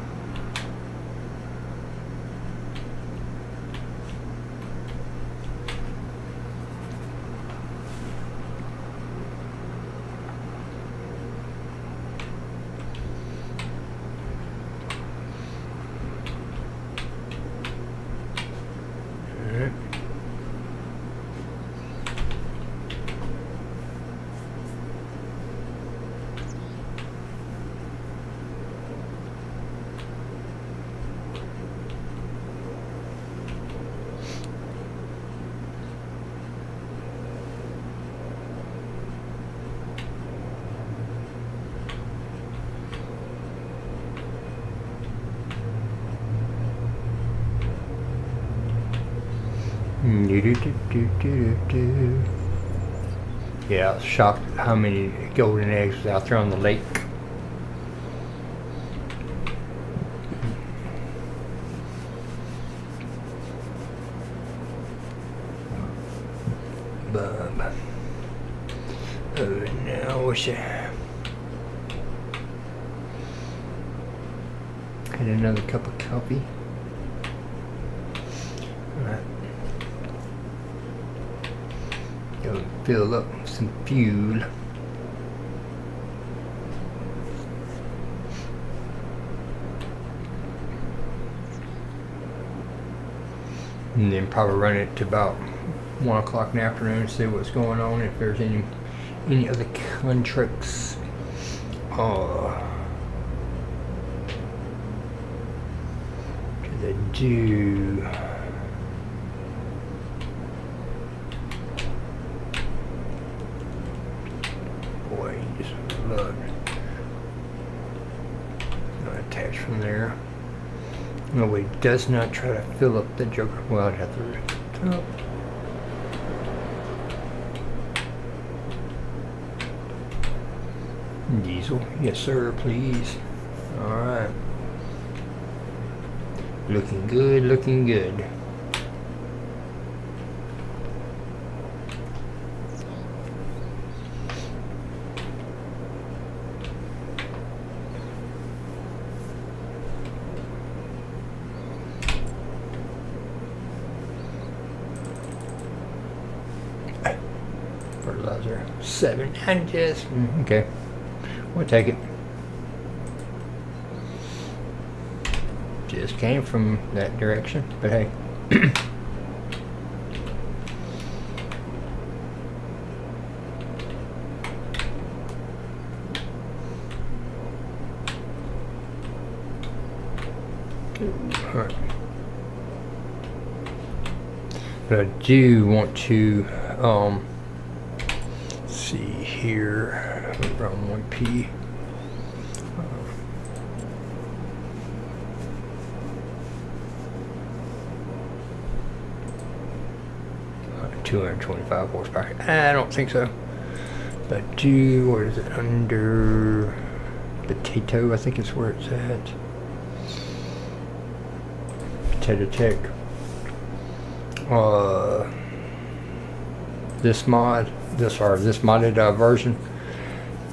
Yeah, I was shocked at how many golden eggs was out there on the lake. Bub. Oh, now I wish I had another cup of coffee. Alright. Go fill up some fuel. And then probably run it to about 1 o'clock in the afternoon and see what's going on, if there's any other contracts to do. Boy, you just look. Not attached from there. No, it does not try to fill up the Joker. Well, I'd have to. Oh. Diesel, yes sir, please. Alright. Looking good, looking good. Fertilizer 7 and just okay. We'll take it. Just came from that direction, but hey. Alright. But I do want to see here. Around 1p. 225 horsepower. I don't think so. But where is it? Under potato, I think is where it's at. Potato Tech. This modded version.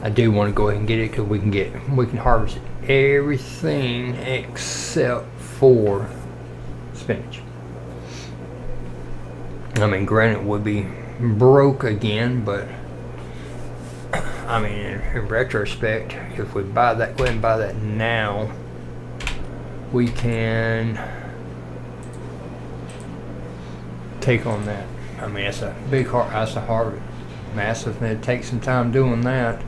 I do want to go ahead and get it because we can harvest everything except for spinach. I mean, granted, it would be broke again, but I mean, in retrospect, if we buy that, go ahead and buy that now, we can take on that. I mean, that's a big that's a harvest, massive, and it takes some time doing that.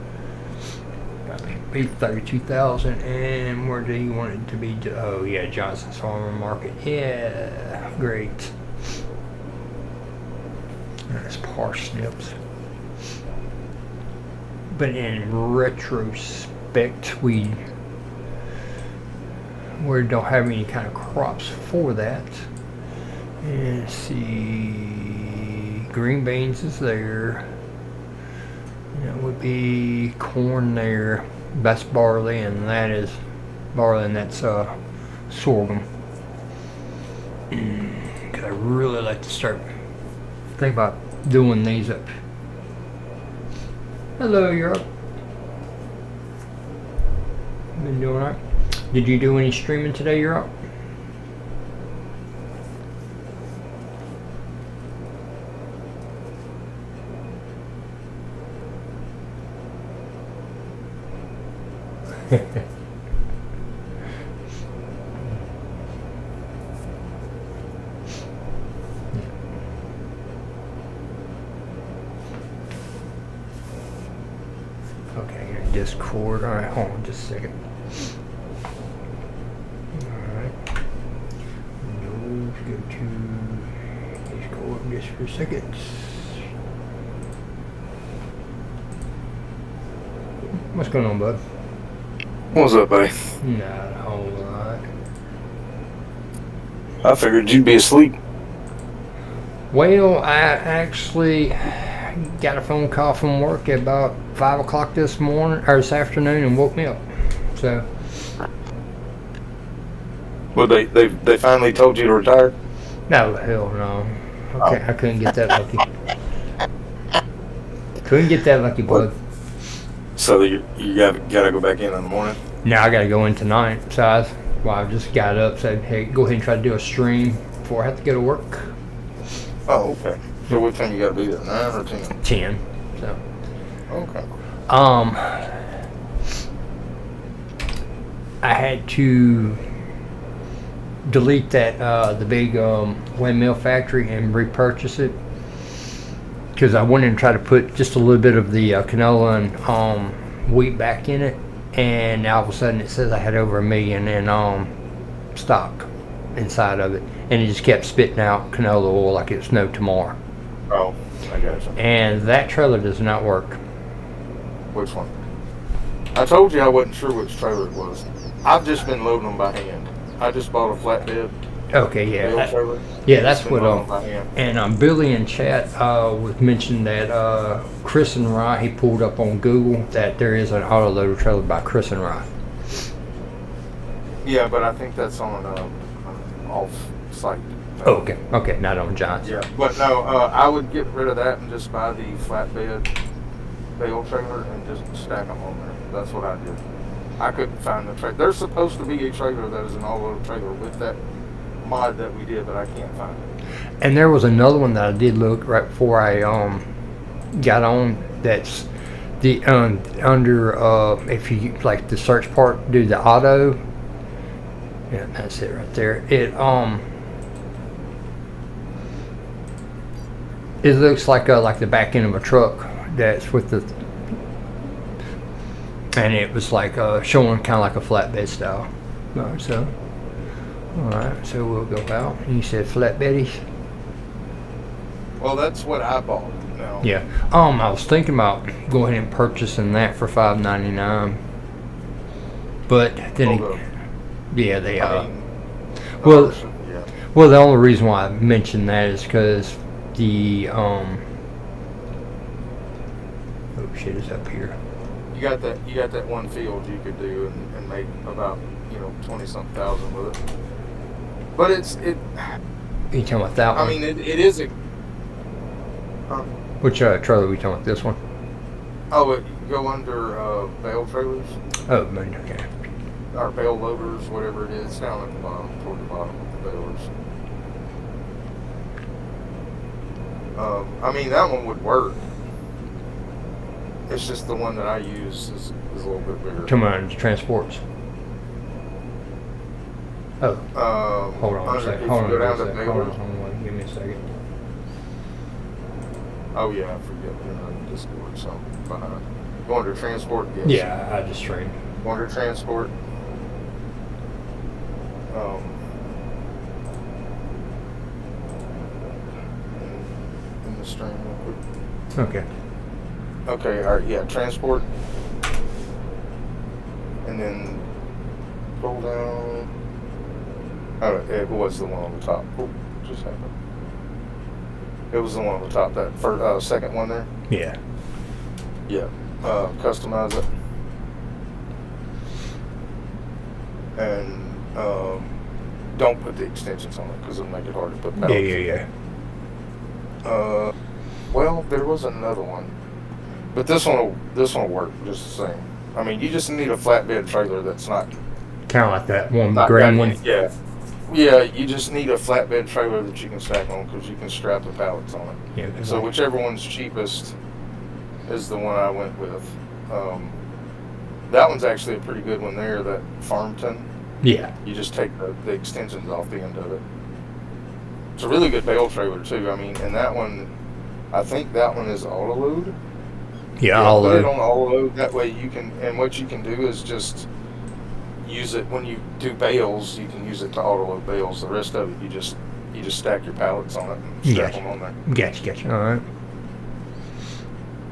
Be 32,000, and where do you want it to be? Oh yeah, Johnson's Farmer Market. Yeah, great. There's parsnips. But in retrospect, we don't have any kind of crops for that. And let's see, green beans is there. That would be corn there. That's barley, and that is barley, and that's sorghum. Cause I really like to start think about doing these up. Hello, Europe. Been doing alright. Did you do any streaming today, Europe? Okay, Discord. Alright, hold on just a second. Alright. Let's go to Discord just for a second. What's going on, bud? What's up, buddy? Not a whole lot. I figured you'd be asleep. Well, I actually got a phone call from work at about 5 o'clock this morning or this afternoon and woke me up. So, Well, they finally told you to retire? no, hell no. Okay, I couldn't get that lucky. Couldn't get that lucky, bud. So you gotta go back in the morning? Now I gotta go in tonight. So I just got up, said, hey, go ahead and try to do a stream before I have to go to work. Oh, okay. So what time you gotta be there, 9 or 10? 10. So, Okay. I had to delete that the big windmill factory and repurchase it because I wanted to try to put just a little bit of the canola and wheat back in it, and now all of a sudden it says I had over 1 million in stock inside of it, and it just kept spitting out canola oil like it's no tomorrow. Oh, I gotcha. And that trailer does not work. Which one? I told you I wasn't sure which trailer it was. I've just been loading them by hand. I just bought a flatbed. Okay, yeah. Bale trailer. Yeah, that's Just been what. loading them by hand. And Billy in chat was mentioned that Chris and Rye, he pulled up on Google that there is an autoloader trailer by Chris and Rye. Yeah, but I think that's on off-site. Okay, not on John's. Yeah, but no, I would get rid of that and just buy the flatbed bale trailer and just stack them on there. That's what I did. I couldn't find the trailer. There's supposed to be a trailer that is an all-load trailer with that mod that we did, but I can't find it. And there was another one that I did look right before I got on. That's the under if you like the search part, do the auto. Yeah, that's it right there. It looks like the back end of a truck that's with the, and it was like showing kind of like a flatbed style. Alright, so we'll go out. You said flatbeddies. Well, that's what I bought. Now. Yeah. I was thinking about going ahead and purchasing that for $5.99, but then yeah, they well, yeah. well, the only reason why I mentioned that is because the oh shit is up here. You got that one field you could do and make about 20-something thousand with it. But You talking about that one? I mean, it is a. Which trailer are we talking about? This one? Oh, it go under bale trailers Oh, man, okay. or bale loaders, whatever it is, down at the bottom, toward the bottom of the balers. I mean, that one would work. It's just the one that I use is a little bit bigger. Come on, transports. Oh, hold on a second. Hold on, give me a second. Oh yeah, I forget you're on Discord, so behind. Go under transport. Yes. Yeah, I just trained. Go under transport. In the stream real quick. Okay. Okay, all right, yeah, transport. And then pull down. Oh, it was the one on the top. Oh, just happened. It was the one on the top, that first, second one there. Yeah. Yeah. Customize it. And don't put the extensions on it because it'll make it hard to put pedals. Yeah. Well, there was another one, but this one will work just the same. I mean, you just need a flatbed trailer that's not Kind of like that one, the not green that- one. Yeah. Yeah, you just need a flatbed trailer that you can stack on because you can strap the pallets on it. Yeah. So whichever one's cheapest is the one I went with. That one's actually a pretty good one there, that Farmington. Yeah. You just take the extensions off the end of it. It's a really good bale trailer too. I mean, and that one, I think that one is auto load. Yeah, all put it of on auto load. That way you can, and what you can do is just use it when you do bales. You can use it to auto load bales. The rest of it, you just stack your pallets on it and strap them on there. Gotcha. All right.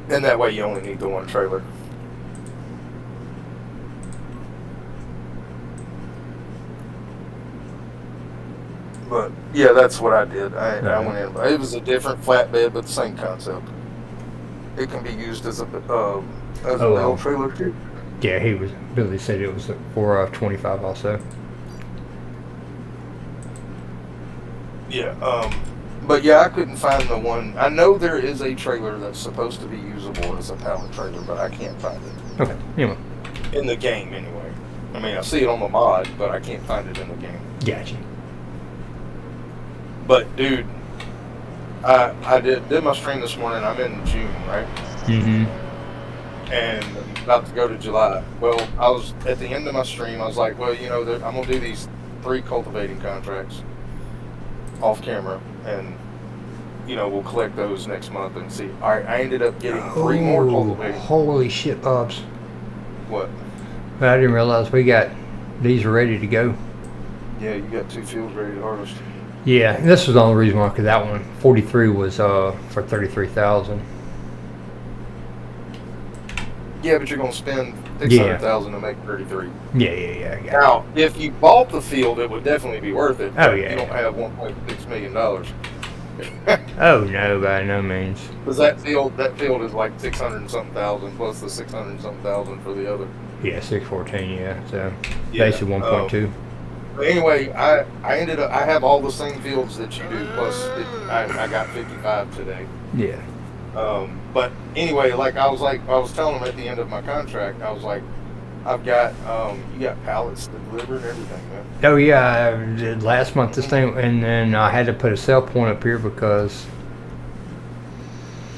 And that way you only need the one trailer. But yeah, that's what I did. I went in. It was a different flatbed, but the same concept. It can be used as a bale trailer too. Yeah, Billy said it was for 25 also. Yeah. But yeah, I couldn't find the one. I know there is a trailer that's supposed to be usable as a pallet trailer, but I can't find it. Okay. Anyway. In the game, anyway. I mean, I see it on the mod, but I can't find it in the game. Gotcha. But dude, I did my stream this morning. I'm in June, right? Mm-hmm. And about to go to July. Well, I was at the end of my stream. I was like, well, you know, I'm gonna do these 3 cultivating contracts off camera, and you know, we'll collect those next month and see. All right, I ended up getting 3 more cultivating. Holy shit, Bobs! What? But I didn't realize we got these ready to go. Yeah, you got 2 fields ready to harvest. Yeah, this was the only reason why, because that one 43 was for 33,000. Yeah, but you're gonna spend 600,000 to make 33. Yeah. Now, if you bought the field, it would definitely be worth it. Oh yeah. You don't have $1.6 million. Oh no, by no means. Because that field is like 600 and something thousand plus the 600 and something thousand for the other. Yeah, 614. Yeah, so Yeah, basically 1.2. But anyway, I have all the same fields that you do. Plus, I got 55 today. Yeah. But anyway, I was telling them at the end of my contract, I was like, I've got you got pallets to deliver and everything, man. Oh yeah, I did last month this thing, and then I had to put a sell point up here because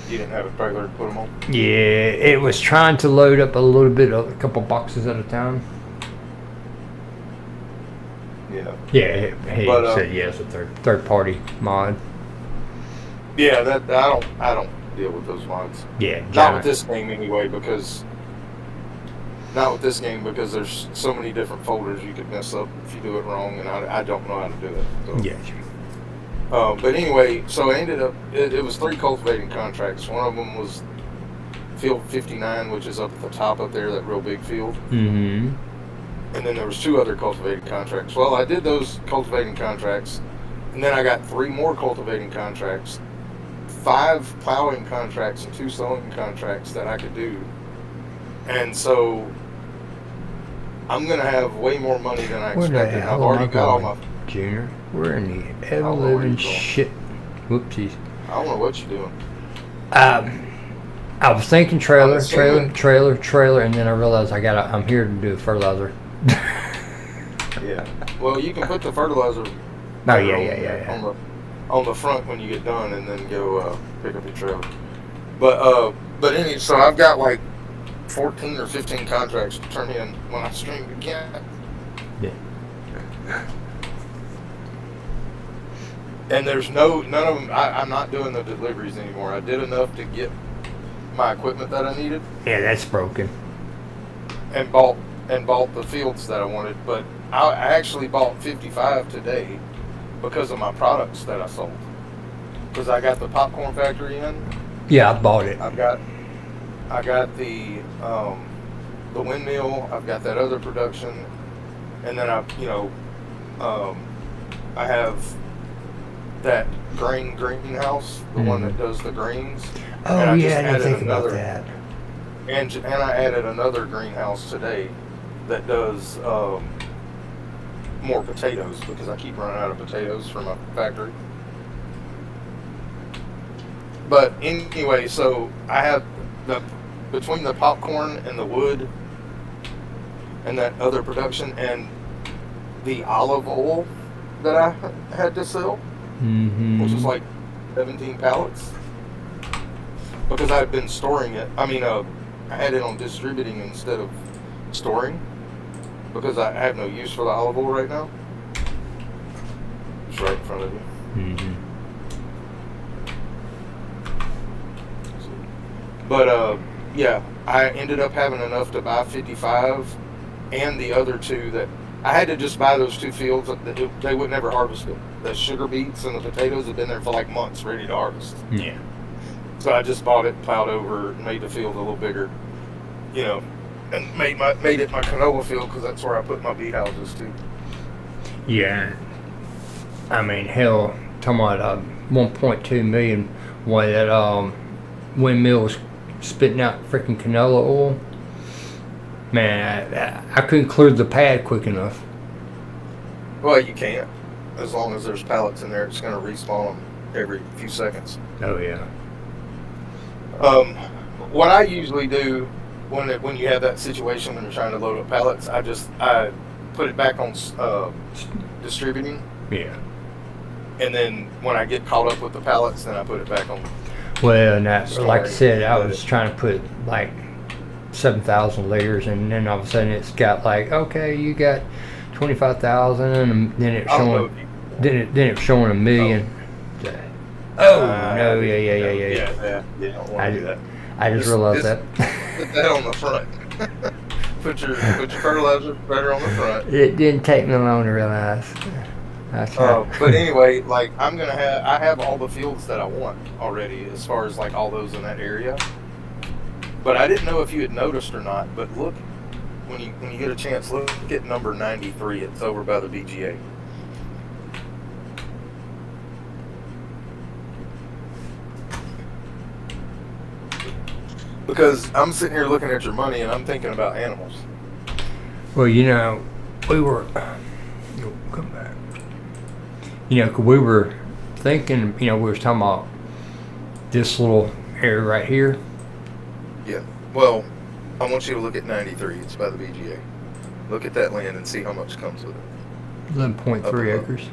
You didn't have a trailer to put them on. yeah, it was trying to load up a little bit, a couple boxes at a time. Yeah. Yeah, he But, said yes, a third party mod. Yeah, that I don't deal with those mods. Yeah, Not with this game anyway, because there's so many different folders you could mess up if you do it wrong, and I don't know how to do it. So. Yeah. But anyway, so I ended up, it was 3 cultivating contracts. One of them was field 59, which is up at the top up there, that real big field. Mm-hmm. And then there was 2 other cultivating contracts. Well, I did those cultivating contracts, and then I got 3 more cultivating contracts, 5 plowing contracts, and 2 sowing contracts that I could do. And so I'm going to have way more money than I expected. I've already got all my... Junior, we're in the ever-living shit. Whoopsies. I don't know what you're doing. I was thinking trailer, and then I realized I'm here to do fertilizer. Yeah. Well, you can put the fertilizer on the front when you get done, and then go pick up your trailer. But anyway, so I've got like 14 or 15 contracts to turn in when I stream again. Yeah. And there's none of them. I'm not doing the deliveries anymore. I did enough to get my equipment that I needed. Yeah, that's broken. And bought the fields that I wanted. But I actually bought 55 today because of my products that I sold. Because I got the popcorn factory in. Yeah, I bought it. I got the windmill. I've got that other production, and then I have that greenhouse, the one that does the greens. Oh yeah, I didn't think about that. And I added another greenhouse today that does more potatoes, because I keep running out of potatoes from my factory. But anyway, so I have between the popcorn and the wood and that other production and the olive oil that I had to sell, which was like 17 pallets, because I've been storing it. I mean, I had it on distributing instead of storing, because I have no use for the olive oil right now. It's right in front of you. Mm-hmm. But yeah, I ended up having enough to buy 55, and the other 2 that I had to just buy those 2 fields. They would never harvest it. The sugar beets and the potatoes have been there for like months, ready to harvest. Yeah. So I just bought it, plowed over, made the field a little bigger, and made it my canola field, because that's where I put my bee houses too. Yeah. I mean, hell, talking about 1.2 million, why that windmill's spitting out freaking canola oil. Man, I couldn't clear the pad quick enough. Well, you can't. As long as there's pallets in there, it's going to respawn them every few seconds. Oh yeah. What I usually do when you have that situation when you're trying to load up pallets, I put it back on distributing. Yeah. And then when I get caught up with the pallets, then I put it back on. Well, like I said, I was trying to put like 7,000 layers, and then all of a sudden it's got like, okay, you got 25,000, and then it's showing, then it's showing 1 million. No, yeah. You don't want to do that. I just realized that. Put that on the front. put your fertilizer better on the front. It didn't take me long to realize. But anyway, like I have all the fields that I want already, as far as like all those in that area. But I didn't know if you had noticed or not. But look, when you get a chance, look at number 93. It's over by the BGA. Because I'm sitting here looking at your money and I'm thinking about animals. Well, you know, we were. Come back. You know, 'cause we were thinking. You know, we were talking about this little area right here. Yeah. Well, I want you to look at 93. It's by the BGA. Look at that land and see how much comes with it. 11.3 acres.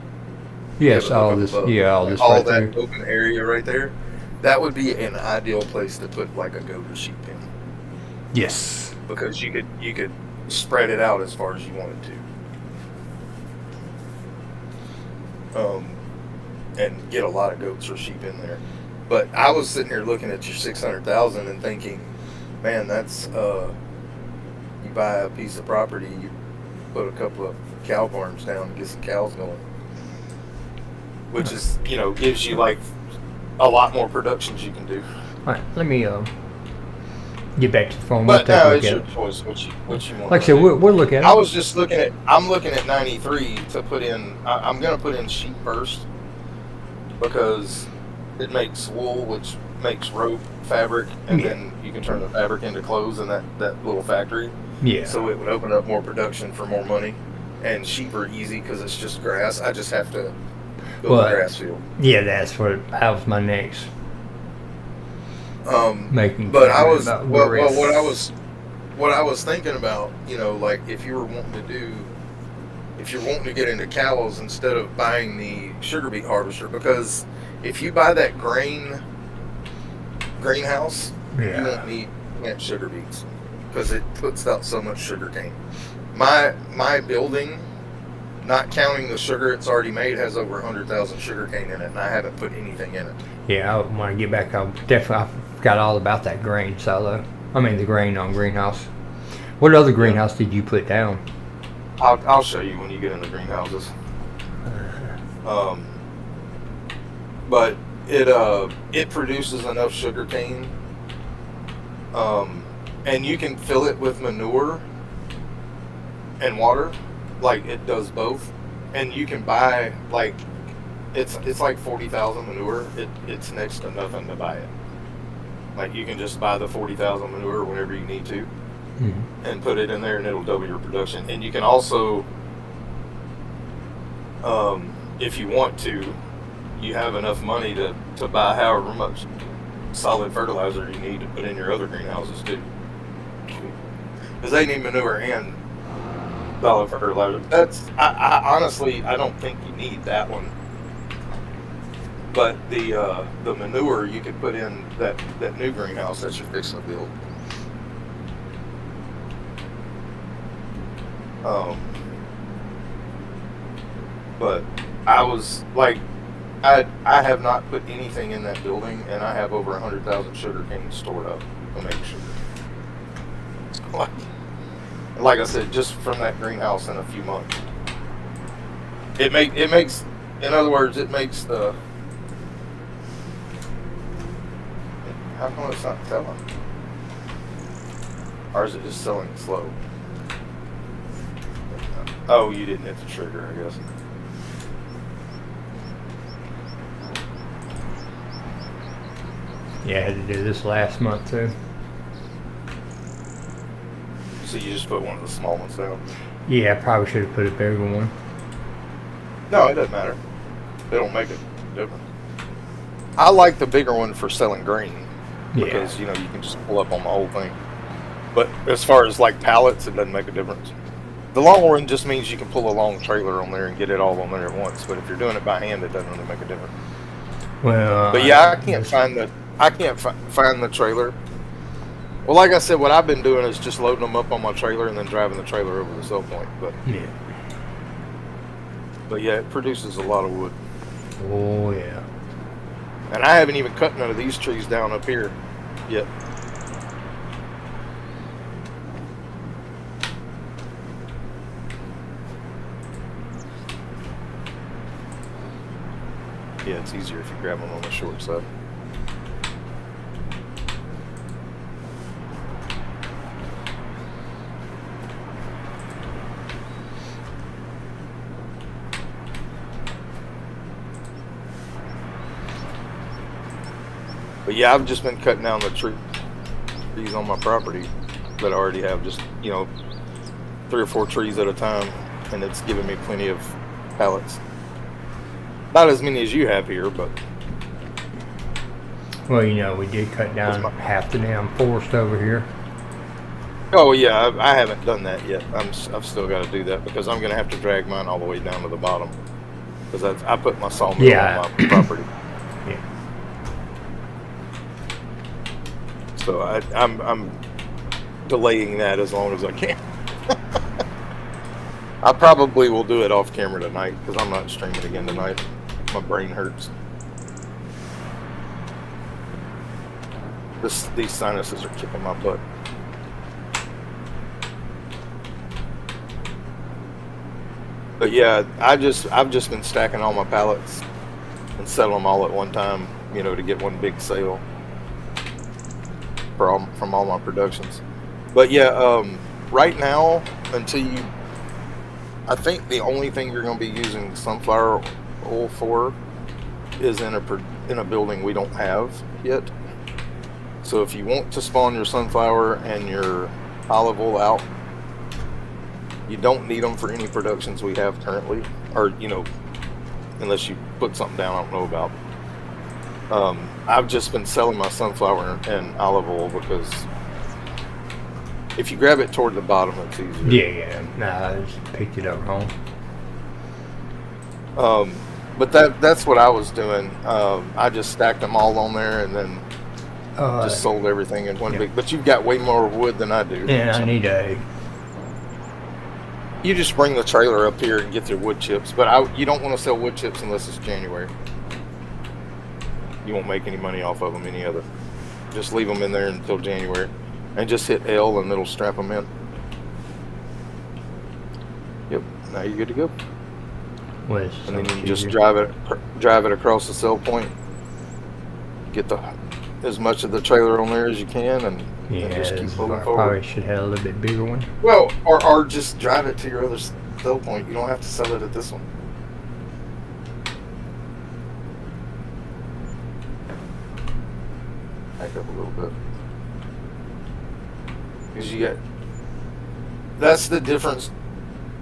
Yes, Yeah, all this. above. Yeah, all this all right that there. open area right there. That would be an ideal place to put like a goat or sheep pen, Yes. because you could spread it out as far as you wanted to, and get a lot of goats or sheep in there. But I was sitting here looking at your 600,000 and thinking, man, that's you buy a piece of property, you put a couple of cow farms down and get some cows going, which is gives you like a lot more productions you can do. All right, let me get back to the phone. But We'll take no, a it's look your at it. choice. What you want. Like I said, we'll look at it. I was just looking at. I'm looking at 93 to put in. I'm going to put in sheep first because it makes wool, which makes rope fabric, and then you can turn the fabric into clothes in that little factory. Yeah. So it would open up more production for more money. And sheep are easy because it's just grass. I just have to build a grass field. Yeah, that was my next. Making. But I was what I was thinking about, like if you're wanting to get into cows instead of buying the sugar beet harvester, because if you buy that greenhouse, you won't need plant sugar beets because it puts out so much sugar cane. My building, not counting the sugar it's already made, has over 100,000 sugar cane in it, and I haven't put anything in it. Yeah, when I get back, I forgot all about that grain silo. I mean, the grain on greenhouse. What other greenhouse did you put down? I'll show you when you get in the greenhouses. But it produces enough sugar cane, and you can fill it with manure and water, like it does both. And you can buy like it's like 40,000 manure. It's next to nothing to buy it. Like you can just buy the 40,000 manure whenever you need to, and put it in there, and it'll double your production. And you can also, if you want to, you have enough money to buy however much solid fertilizer you need to put in your other greenhouses too, because they need manure and solid fertilizer. I honestly I don't think you need that one. But the manure you could put in that new greenhouse that you're fixing to build. But I was like, I have not put anything in that building, and I have over 100,000 sugar canes stored up to make sugar. Like I said, just from that greenhouse in a few months, it makes. In other words, it makes the. How come it's not telling? Or is it just selling slow? Oh, you didn't hit the trigger, I guess. Yeah, I had to do this last month too. So you just put one of the small ones down? Yeah, I probably should have put a bigger one. No, it doesn't matter. They don't make a difference. I like the bigger one for selling grain because you know you can just pull up on the whole thing. But as far as like pallets, it doesn't make a difference. The long one just means you can pull a long trailer on there and get it all on there at once. But if you're doing it by hand, it doesn't really make a difference. Well, but yeah, I can't find the trailer. Well, like I said, what I've been doing is just loading them up on my trailer and then driving the trailer over the sell point. But yeah, it produces a lot of wood. Oh yeah. And I haven't even cut none of these trees down up here yet. Yeah, it's easier if you grab them on the short side. But yeah, I've just been cutting down the trees on my property that I already have, just, you know, 3 or 4 trees at a time, and it's giving me plenty of pallets. Not as many as you have here, but... Well, you know, we did cut down half the damn forest over here. Oh yeah, I haven't done that yet. I've still got to do that because I'm going to have to drag mine all the way down to the bottom because I put my sawmill on my property. Yeah. So I'm delaying that as long as I can. I probably will do it off camera tonight because I'm not streaming again tonight. My brain hurts. These sinuses are kicking my butt. But yeah, I've just been stacking all my pallets and selling them all at one time, you know, to get one big sale from all my productions. But yeah, right now, I think the only thing you're going to be using sunflower oil for is in a building we don't have yet. So if you want to spawn your sunflower and your olive oil out, you don't need them for any productions we have currently, or, you know, unless you put something down I don't know about. I've just been selling my sunflower and olive oil because if you grab it toward the bottom, it's easier. Yeah. Nah, I just picked it up wrong. But that's what I was doing. I just stacked them all on there and then just sold everything in one big. But you've got way more wood than I do. And I need a... You just bring the trailer up here and get your wood chips. But you don't want to sell wood chips unless it's January. You won't make any money off of them any other. Just leave them in there until January. And just hit L and it'll strap them in. Yep, now you're good to go. And then you just drive it across the sell point. Get as much of the trailer on there as you can, and just keep moving forward. Probably should have a little bit bigger one. Well, or just drive it to your other sell point. You don't have to sell it at this one. Back up a little bit. Because that's the difference.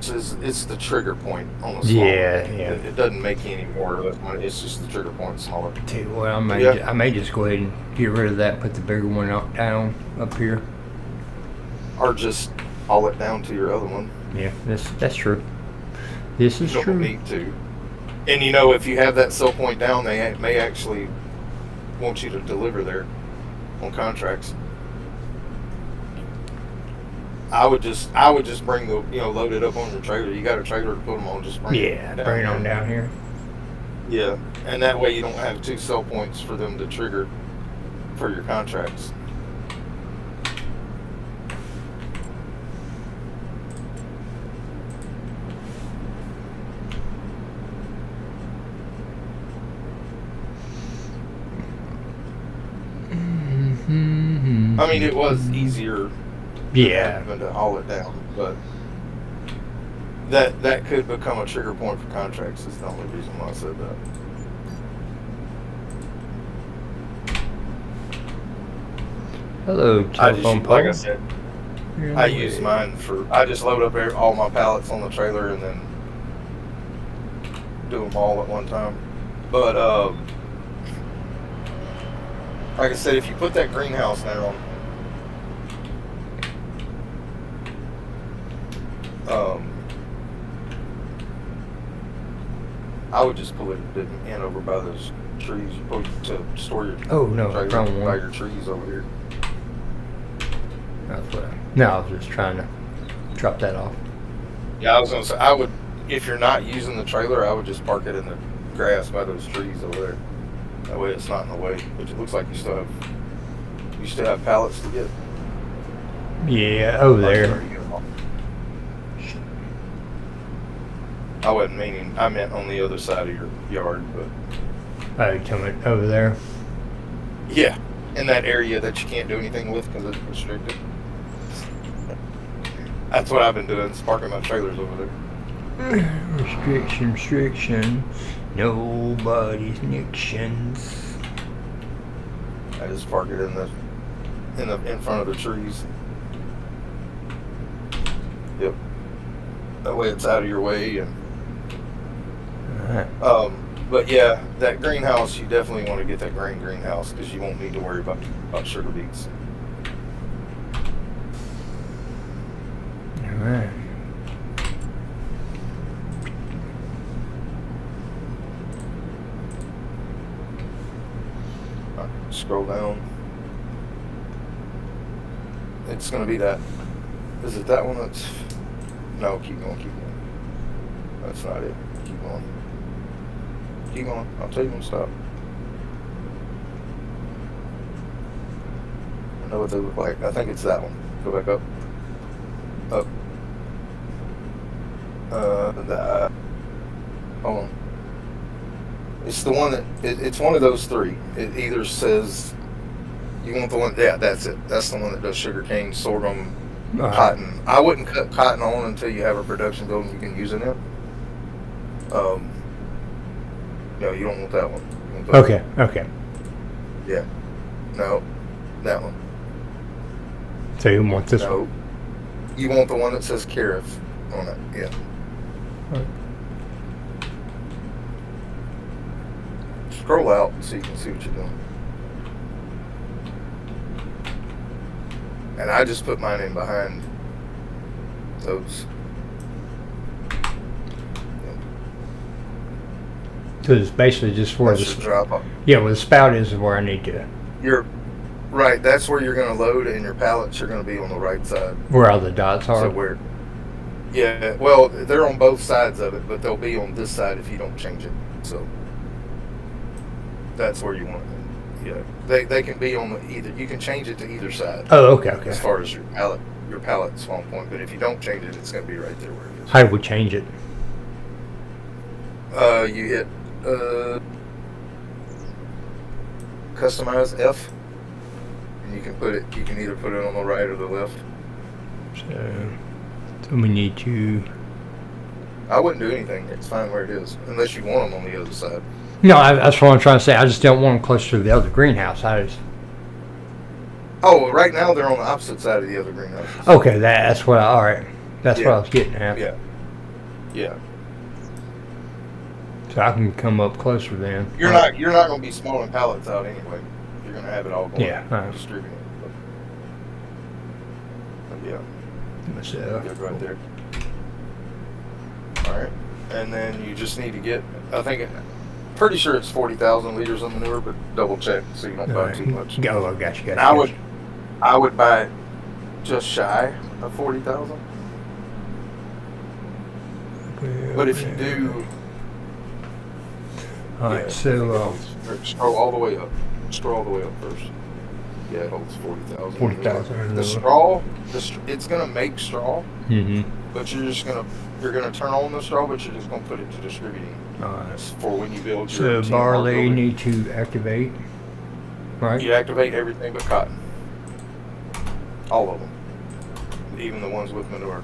It's the trigger point on the smaller. Yeah. It doesn't make any more of it. It's just the trigger point smaller. Well, I may just go ahead and get rid of that. Put the bigger one down up here. Or just haul it down to your other one. Yeah, that's true. This is true. You don't need to. And you know, if you have that sell point down, they may actually want you to deliver there on contracts. I would just bring load it up on your trailer. You got a trailer to put them on, just bring it on down here. Yeah, and that way you don't have 2 sell points for them to trigger for your contracts. I mean, it was easier. Having to haul it down, but that could become a trigger point for contracts. Is the only reason why I said that. Hello, telephone pole. Like I said, I use mine I just load up all my pallets on the trailer and then do them all at one time. But like I said, if you put that greenhouse down, I would just pull it in over by those trees to store your trailer by your trees over here. That's what I was just trying to drop that off. Yeah, I was gonna say if you're not using the trailer, I would just park it in the grass by those trees over there. That way it's not in the way. Which it looks like you still have pallets to get. Yeah, over there. I wasn't meaning. I meant on the other side of your yard, but. Oh, you talking about over there? Yeah, in that area that you can't do anything with because it's restricted. That's what I've been doing, is parking my trailers over there. Restriction. Nobody's nictions. I just park it in front of the trees. Yep. That way it's out of your way and. Alright. But yeah, that greenhouse, you definitely want to get that greenhouse because you won't need to worry about sugar beets. Alright. Scroll down. It's going to be that. Is it that one that's... No, keep going. That's not it. Keep going. I'll tell you when to stop. I know what they look like. I think it's that one. Go back up. Hold on. It's the one that... It's one of those three. It either says... You want the one... Yeah, that's it. That's the one that does sugarcane, sorghum, cotton. I wouldn't cut cotton on until you have a production building you can use it in. No, you don't want that one. Want that Okay. Yeah. No, that one. So you want this one? No. You want the one that says Carif on it. Yeah. Right. Scroll out so you can see what you're doing. And I just put mine in behind those. So it's basically just where That's the drop off. Yeah, where the spout is where I need to. You're right. That's where you're going to load, and your pallets are going to be on the right side. Where all the dots are. So where? Yeah. Well, they're on both sides of it, but they'll be on this side if you don't change it. So that's where you want it. Yeah. They can be on the either. You can change it to either side. Oh, okay. As far as your pallet spawn point, but if you don't change it, it's going to be right there where it is. How do we change it? You hit customize F, and you can either put it on the right or the left. So we need to. I wouldn't do anything. It's fine where it is, unless you want them on the other side. No, that's what I'm trying to say. I just don't want them close to the other greenhouse. Oh, right now they're on the opposite side of the other greenhouse. Okay, that's what. All right, that's what I was getting at. Yeah. So I can come up closer then. You're not going to be smalling pallets out anyway. You're going to have it all going. Yeah. Distributing. But yeah. Myself. Good right there. All right, and then you just need to get. Pretty sure it's 40,000 liters of manure, but double check so you don't buy too much. Oh, I got you. I would buy just shy of 40,000. But if you do. Alright, so scroll all the way up. Scroll all the way up first. Yeah, it holds 40,000. 40,000. The straw, it's gonna make straw. Mm-hmm. But you're gonna turn on the straw, but you're just gonna put it to distributing. Alright. For when you build your. So barley need to activate, right? You activate everything but cotton. All of them, even the ones with manure.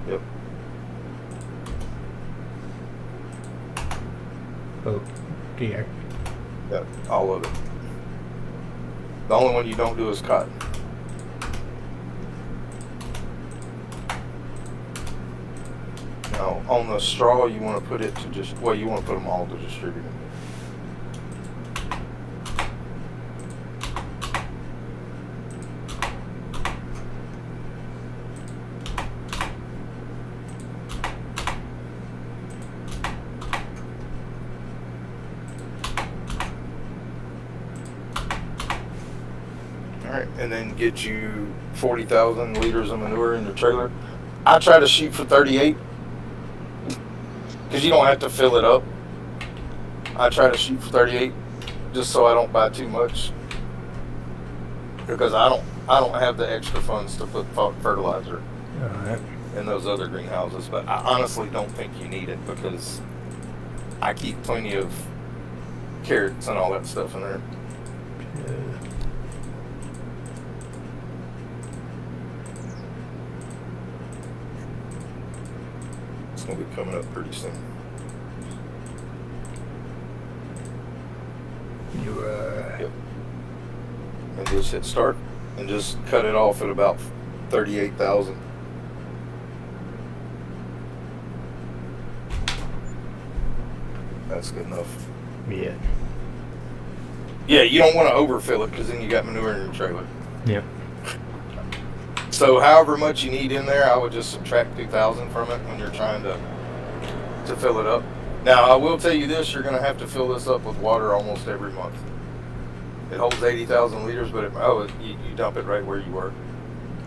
Yep. Oh, deactivate. Yep, all of it. The only one you don't do is cotton. Now, on the straw, you want to put it to just, well, you want to put them all to distribute it. Alright, and then get you 40,000 liters of manure in your trailer. I try to shoot for 38 because you don't have to fill it up. I try to shoot for 38 just so I don't buy too much, because I don't have the extra funds to put fertilizer in those other greenhouses. But I honestly don't think you need it, because I keep plenty of carrots and all that stuff in there. It's gonna be coming up pretty soon. Yep. And just hit start and just cut it off at about 38,000. That's good enough. Yeah. Yeah, you don't want to overfill it, because then you got manure in your trailer. Yep. So however much you need in there, I would just subtract 2,000 from it when you're trying to fill it up. Now, I will tell you this, you're going to have to fill this up with water almost every month. It holds 80,000 liters, but you dump it right where you were.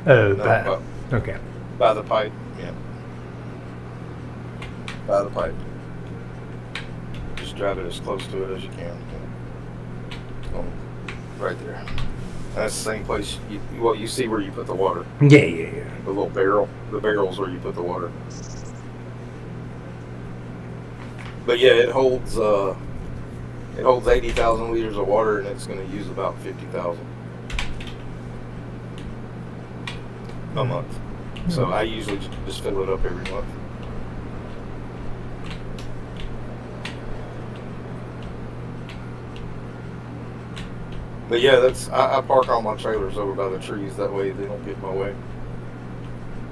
Oh, okay. By the pipe, yeah. By the pipe. Just drive it as close to it as you can. Right there. That's the same place. You see where you put the water. Yeah. The little barrel. The barrel's where you put the water. But yeah, it holds 80,000 liters of water, and it's going to use about 50,000 a month. So I usually just fill it up every month. But yeah, I park all my trailers over by the trees, that way they don't get in my way.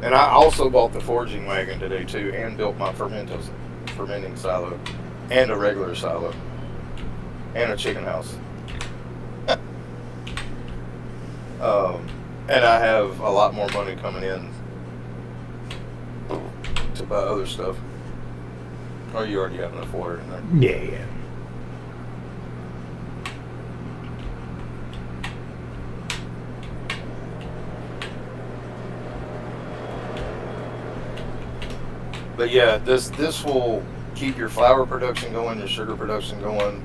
And I also bought the foraging wagon today too, and built my fermenting silo, and a regular silo, and a chicken house. And I have a lot more money coming in to buy other stuff. Oh, you already have enough water in there. Yeah. But yeah, this will keep your flour production going, your sugar production going.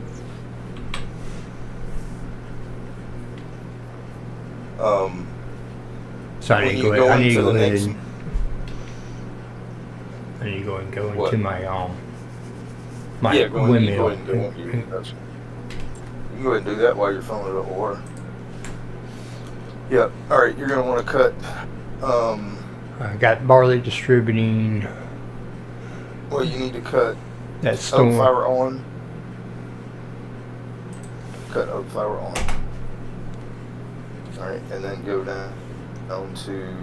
So I need to go ahead and go into my yeah, go ahead windmill. and go into your production. You can go ahead and do that while you're filling it up with water. Yep. All right, you're gonna want to cut. I got barley distributing. Well, you need to cut That oat storm. flour on. Cut oat flour on. All right, and then go down to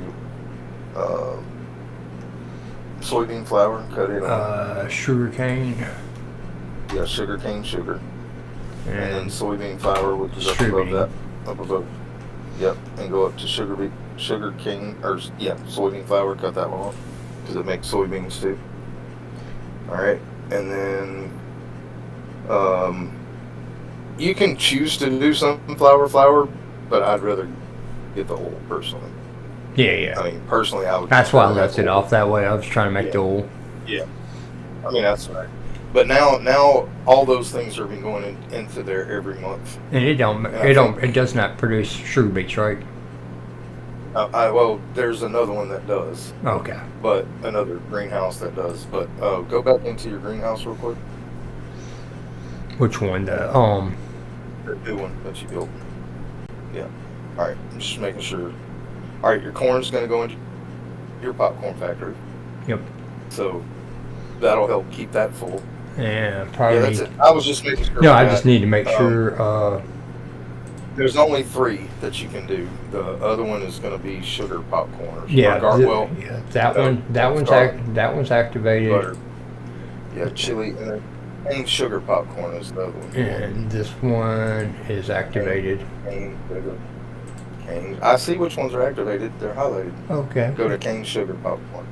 soybean flour. Cut it on. Sugar cane. Yeah, sugar cane sugar. And then And soybean flour, which is up above that. Up above. Yep, and go up to sugar cane, soybean flour. Cut that one off, because it makes soybeans too. All right, and then you can choose to do sunflower flour, but I'd rather get the oil personally. yeah. I mean, personally, I would. That's why I left it off that way. I was trying to make the oil. Yeah. I mean, that's right. But now all those things are being going into there every month. And it does not produce sugar beets, right? Well, there's another one that does. Okay. But another greenhouse that does. But go back into your greenhouse real quick. Which one? The new one that you built. Yeah. All right. I'm just making sure. All right. Your corn's going to go into your popcorn factory. Yep. So that'll help keep that full. Yeah, probably. Yeah, that's it. I was just making sure. No, I just need to make sure. There's only 3 that you can do. The other one is going to be sugar popcorners. Yeah, Yeah, that one's activated. Butter. Yeah, chili and sugar popcorn is the other one. And this one is activated. Cane. I see which ones are activated. They're highlighted. Okay. Go to cane sugar popcorn.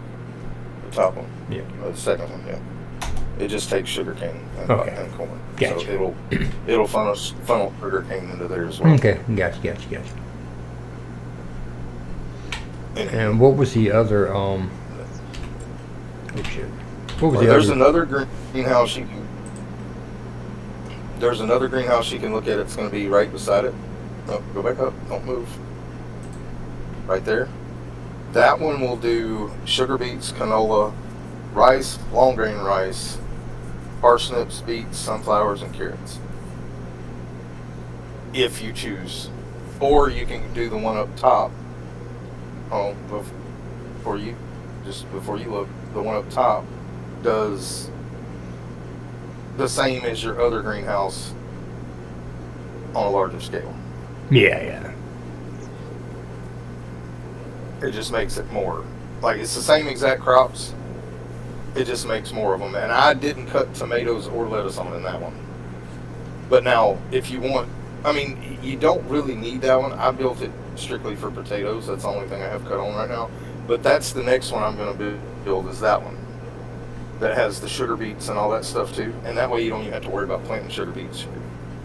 The top one. Yeah. Or the second one, yeah. It just takes sugar cane and corn. Gotcha. So it'll funnel sugar cane into there as well. Okay, gotcha. And what was the other, oh shit. What was the There's other? another greenhouse There's another greenhouse you can look at. It's going to be right beside it. Oh, go back up. Don't move. Right there. That one will do sugar beets, canola, rice, long grain rice, parsnips, beets, sunflowers, and carrots. If you choose. Or you can do the one up top. Before you look, the one up top does the same as your other greenhouse on a larger scale. Yeah. It just makes it more. Like, it's the same exact crops. It just makes more of them. And I didn't cut tomatoes or lettuce on in that one. But now, if you want, I mean, you don't really need that one. I built it strictly for potatoes. That's the only thing I have cut on right now. But that's the next one I'm going to build, is that one. That has the sugar beets and all that stuff too. And that way you don't even have to worry about planting sugar beets.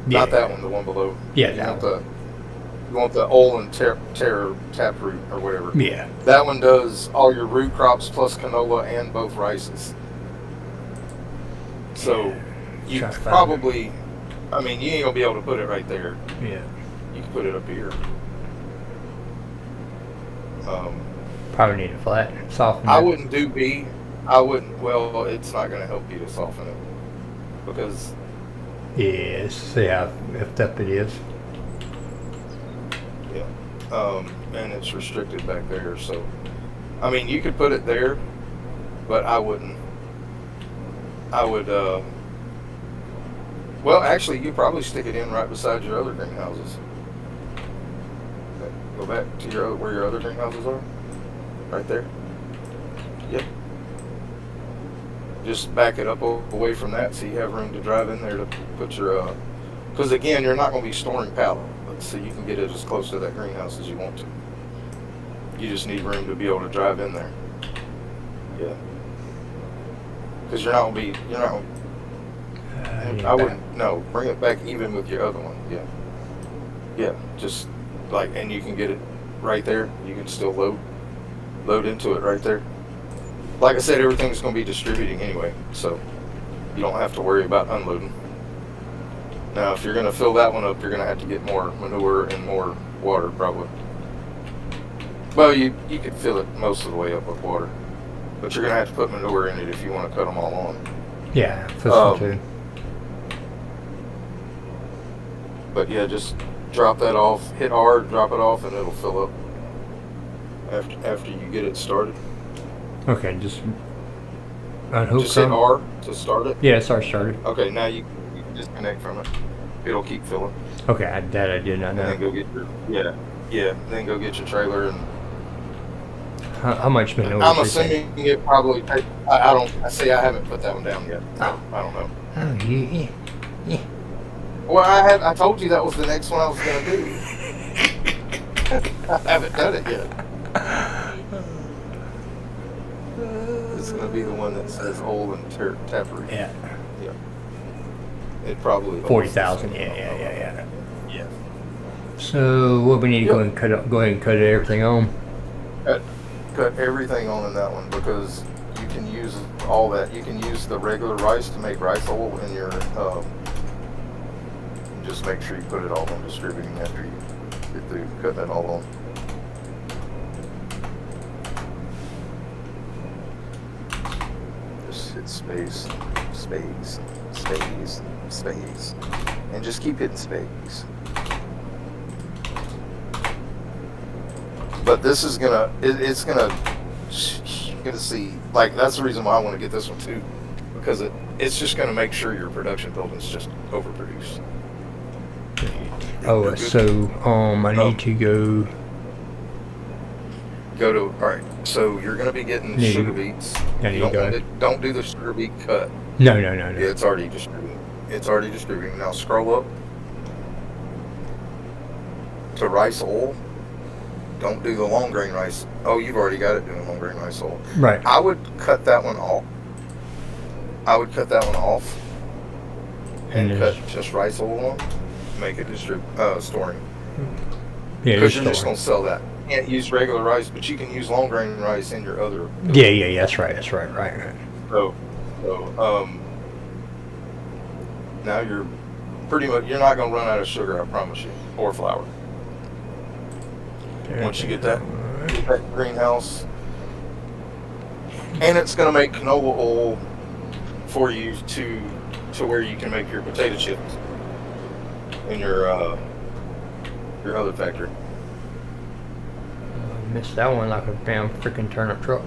Yeah. Not that one, the one below. Yeah, You want the Olin Terror taproot or whatever. Yeah. That one does all your root crops plus canola and both rices. So you probably, I mean, you ain't gonna be able to put it right there. Yeah. You can put it up here. Probably need a flat, soften it. I wouldn't do B. Well, it's not gonna help you to soften it because. Yes. See how effed up it is. Yeah. And it's restricted back there, so I mean you could put it there, but I wouldn't. I would well, actually you probably stick it in right beside your other greenhouses. Okay. Go back to where your other greenhouses are. Right there. Yep. Just back it up away from that so you have room to drive in there to put your because again you're not going to be storing pallets, so you can get it as close to that greenhouse as you want to. You just need room to be able to drive in there. Yeah. Because you're not going to I wouldn't. No, bring it back even with your other one. Yeah. Yeah. Just like, and you can get it right there. You can still load into it right there. Like I said, everything's going to be distributing anyway, so you don't have to worry about unloading. Now, if you're going to fill that one up, you're going to have to get more manure and more water, probably. Well, you could fill it most of the way up with water, but you're going to have to put manure in it if you want to cut them all on. Yeah, for some too. But yeah, just drop that off, hit R, drop it off, and it'll fill up after you get it started. Okay, just unhook. Just hit R to start it. Yeah, it's already started. Okay, now you can disconnect from it. It'll keep filling. Okay, that I did not know. And then go get your then go get your trailer and. How much manure? I'm assuming it probably. I don't. I say I haven't put that one down yet. I don't know. Oh, yeah. Well, I told you that was the next one I was gonna do. I haven't done it yet. It's gonna be the one that says Old and Taproot. Yeah. Yeah. It probably 40,000. Yeah. So what we need to go ahead and cut everything on. Cut everything on in that one because you can use all that. You can use the regular rice to make rice oil in your. Just make sure you put it all on distributing after you get through cutting it all on. Just hit space, and just keep hitting space. But this is gonna, you're gonna see, like, that's the reason why I want to get this one too, because it's just gonna make sure your production building's just overproduced. Oh, You're good. so I need to go. Go to, all right, so you're going to be getting Yeah, sugar beets. Yeah, You you don't go. want it, don't do the sugar beet cut. No. Yeah, it's already distributing. It's already distributing. Now scroll up to rice oil. Don't do the long grain rice. Oh, you've already got it doing long grain rice oil. Right. I would cut that one off. And cut just rice oil on. Make it storing. Yeah, Because you're just going to sell that. You can't use regular rice, but you can use long grain rice in your other. Yeah. That's right. Right. So, now you're pretty much, you're not going to run out of sugar, I promise you, or flour. Once you get that greenhouse, and it's going to make canola oil for you to where you can make your potato chips in your other factory. Missed that one like a damn freaking turnip truck.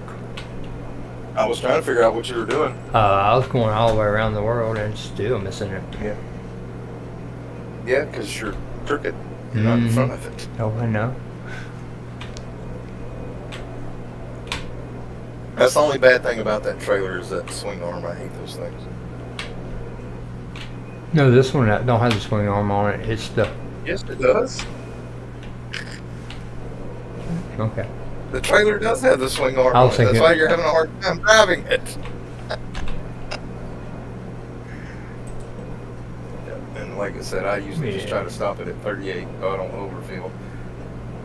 I was trying to figure out what you were doing. I was going all the way around the world and still missing it. Yeah, because you're crooked. You're not in front of it. Oh, I know. That's the only bad thing about that trailer is that swing arm. I hate those things. No, this one don't have the swing arm on it. It's the... Yes, it does. Okay. The trailer does have the swing arm on it. That's why you're having a hard time driving it. And like I said, I usually just try to stop it at 38 so I don't overfill.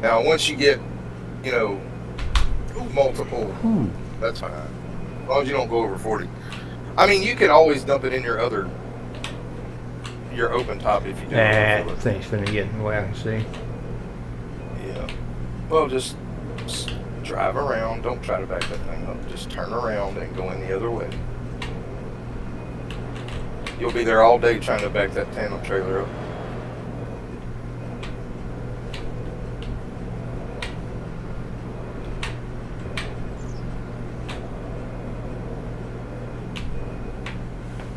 Now, once you get, multiple, that's fine. As long as you don't go over 40. I mean, you could always dump it in your open top if you do. That thing's finna get in the way, I can see. Yeah. Well, just drive around. Don't try to back that thing up. Just turn around and go in the other way. You'll be there all day trying to back that tandem trailer up.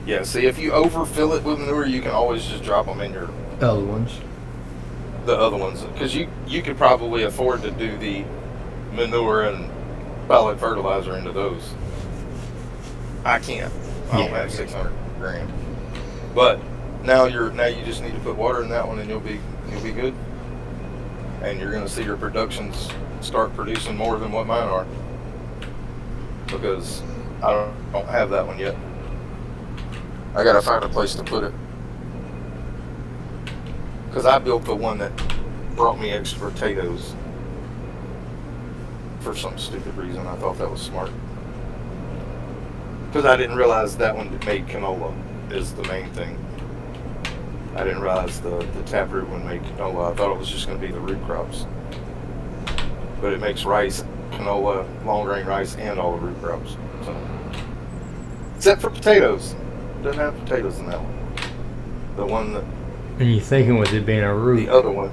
Yeah, see, if you overfill it with manure, you can always just drop them in your... The other ones. The other ones. Because you could probably afford to do the manure and pellet fertilizer into those. I can't. I don't have 600 grand. But now you just need to put water in that one and you'll be good. And you're going to see your productions start producing more than what mine are. Because I don't have that one yet. I gotta find a place to put it. Because I built the one that brought me extra potatoes. For some stupid reason. I thought that was smart. Because I didn't realize that one made canola is the main thing. I didn't realize the taproot one made canola. I thought it was just going to be the root crops. But it makes rice, canola, long grain rice, and all the root crops. So, except for potatoes. Doesn't have potatoes in that one. The one that... And you're thinking with it being a root. The other one.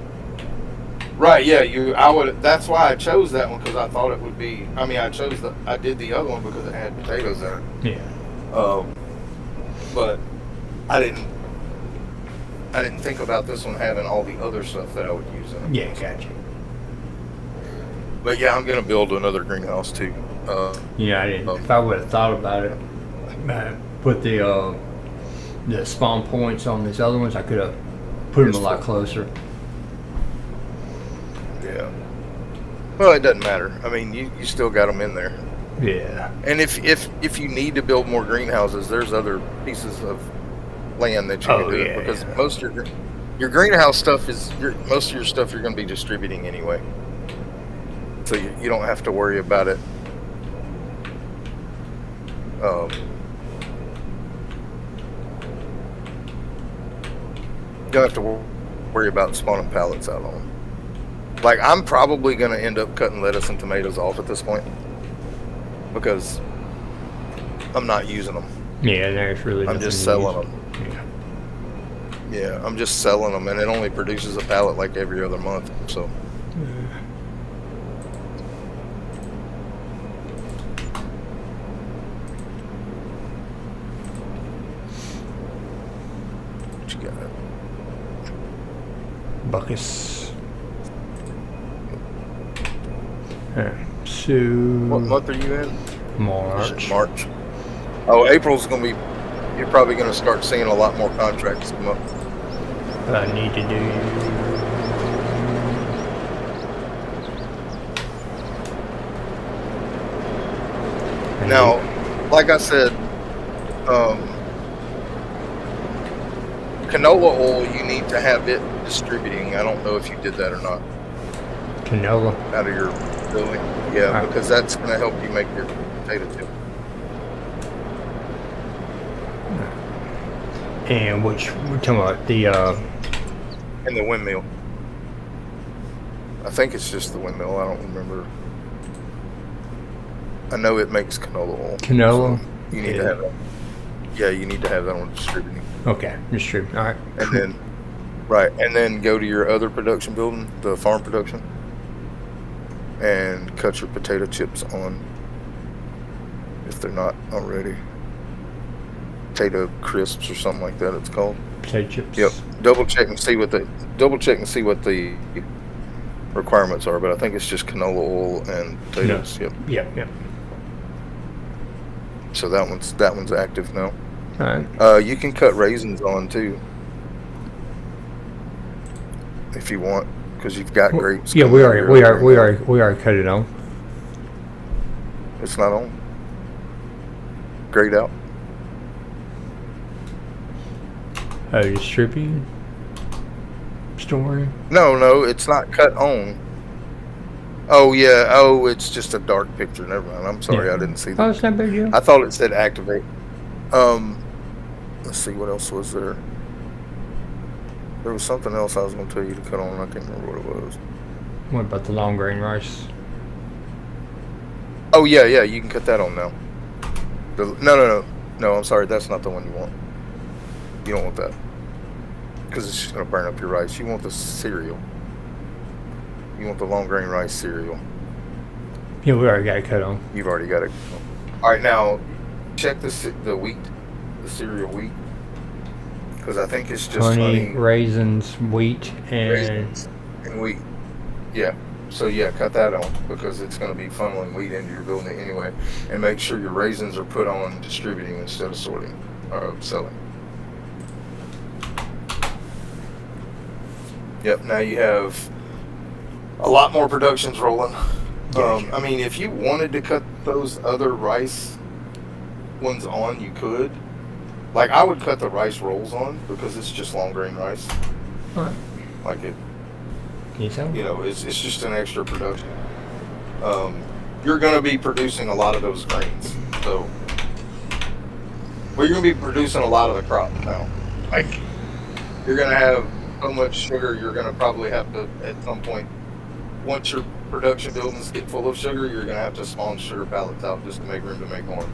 Right, yeah, that's why I chose that one, because I thought it would be, I did the other one because it had potatoes in it. Yeah. But I didn't think about this one having all the other stuff that I would use in it. Yeah, gotcha. But yeah, I'm going to build another greenhouse too. I didn't. If I would have thought about it, put the spawn points on these other ones, I could have put them a lot closer. Yeah. Well, it doesn't matter. I mean, you still got them in there. Yeah. And if you need to build more greenhouses, there's other pieces of land that you can do because most of your greenhouse stuff most of your stuff you're going to be distributing anyway. So you don't have to worry about it. You don't have to worry about spawning pallets out on them. Like, I'm probably going to end up cutting lettuce and tomatoes off at this point because I'm not using them. Yeah, there's really I'm just selling them. Yeah, I'm just selling them, and it only produces a pallet like every other month, so. What you got? Buckus. So What month are you in? March. March. Oh, April's going to be. You're probably going to start seeing a lot more contracts come up. I need to do. Now, like I said, canola oil, you need to have it distributing. I don't know if you did that or not Canola. out of your building. Yeah, Right. because that's going to help you make your potato chip. And which we're talking about the And the windmill. I think it's just the windmill. I don't remember. I know it makes canola oil. canola. So you need to have that. Yeah, you need to have that on distributing. Okay, distribute. All right. And then, right, and then go to your other production building, the farm production, and cut your potato chips on, if they're not already. Potato crisps or something like that. It's called. Potato chips. Yep. Double check and see what the requirements are. But I think it's just canola oil and potatoes. Yep. Yep. So that one's active now. All right. You can cut raisins on too, if you want, because you've got grapes. Yeah, coming we out already here. cut it on. It's not on. Grayed out. Distribute. Storing. No, it's not cut on. Oh yeah. Oh, it's just a dark picture. Never mind. I'm sorry, Yeah. I didn't see Oh, that. it's not a big deal. I thought it said activate. Let's see what else was there. There was something else I was going to tell you to cut on. I can't remember what it was. What about the long grain rice? Oh yeah, you can cut that on now. No. I'm sorry, that's not the one you want. You don't want that, because it's just going to burn up your rice. You want the cereal. You want the long grain rice cereal. Yeah, we already got it cut on. You've already got it. All right, now check the wheat, the cereal wheat, because I think it's just honey, raisins, wheat, and raisins, and wheat. Yeah. So yeah, cut that on, because it's going to be funneling wheat into your building anyway. And make sure your raisins are put on distributing instead of sorting or selling. Yep. Now you have a lot more productions rolling. Gotcha. I mean, if you wanted to cut those other rice ones on, you could. Like, I would cut the rice rolls on, because it's just long grain rice. all right. Like it. Can you tell? You know, it's just an extra production. You're going to be producing a lot of those grains, so you're going to be producing a lot of the crop now. Like, you're going to have so much sugar, you're going to probably have to, at some point, once your production buildings get full of sugar, you're going to have to spawn sugar pallets out just to make room to make more.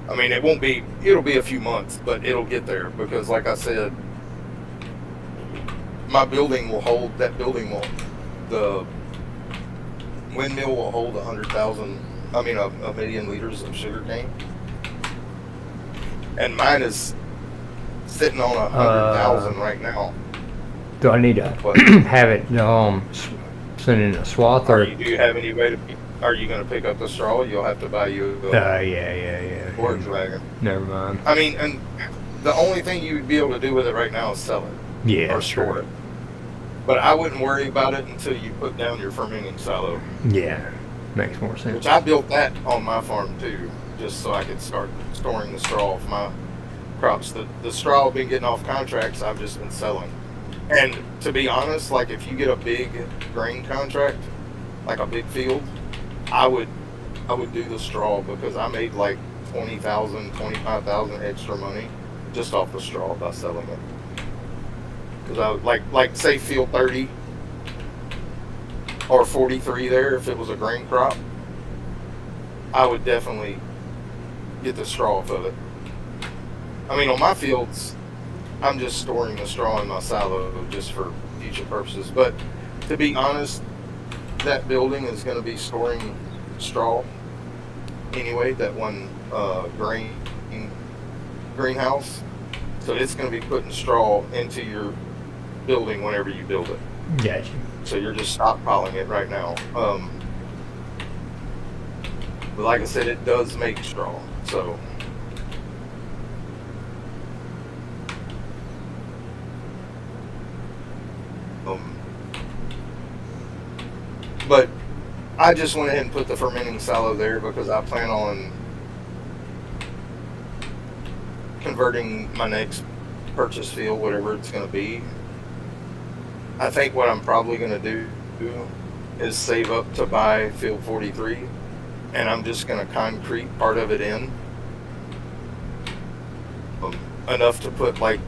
I mean, it'll be a few months, but it'll get there, because like I said, my building will hold, the windmill will hold 100,000, a million liters of sugar cane. And mine is sitting on 100,000 right now. Do I need to What? have it send in a swath or? Do you have any way to, are you going to pick up the straw? You'll have to buy you Yeah. storage wagon. Never mind. I mean, and the only thing you would be able to do with it right now is sell it. Yeah, or store it. But I wouldn't worry about it until you put down your fermenting silo. Yeah, makes more sense. Which I built that on my farm too, just so I could start storing the straw of my crops. The straw I've been getting off contracts, I've just been selling. And to be honest, like, if you get a big grain contract, like a big field, I would do the straw, because I made like 20,000, 25,000 extra money just off the straw by selling it. Because I would like say field 30 or 43 there, if it was a grain crop, I would definitely get the straw off of it. I mean, on my fields, I'm just storing the straw in my silo just for future purposes. But to be honest, that building is going to be storing straw anyway, that one greenhouse. So it's going to be putting straw into your building whenever you build it. Gotcha. So you're just stockpiling it right now. But like I said, it does make straw. So but I just went ahead and put the fermenting silo there because I plan on converting my next purchase field, whatever it's going to be. I think what I'm probably going to do is save up to buy field 43, and I'm just going to concrete part of it in enough to put like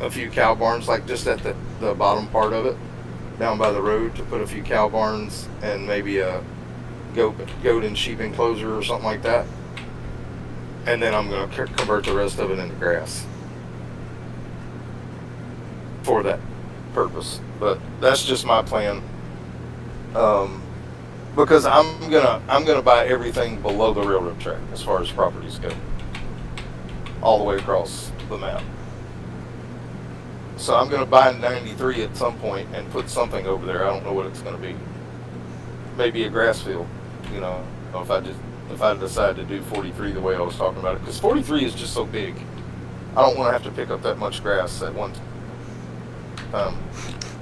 a few cow barns, like just at the bottom part of it down by the road, to put a few cow barns and maybe a goat and sheep enclosure or something like that. And then I'm going to convert the rest of it into grass for that purpose. But that's just my plan. Because I'm gonna buy everything below the railroad track as far as properties go, all the way across the map. So I'm gonna buy 93 at some point and put something over there. I don't know what it's gonna be. Maybe a grass field, you know, if I decide to do 43 the way I was talking about it, because 43 is just so big. I don't want to have to pick up that much grass at one time.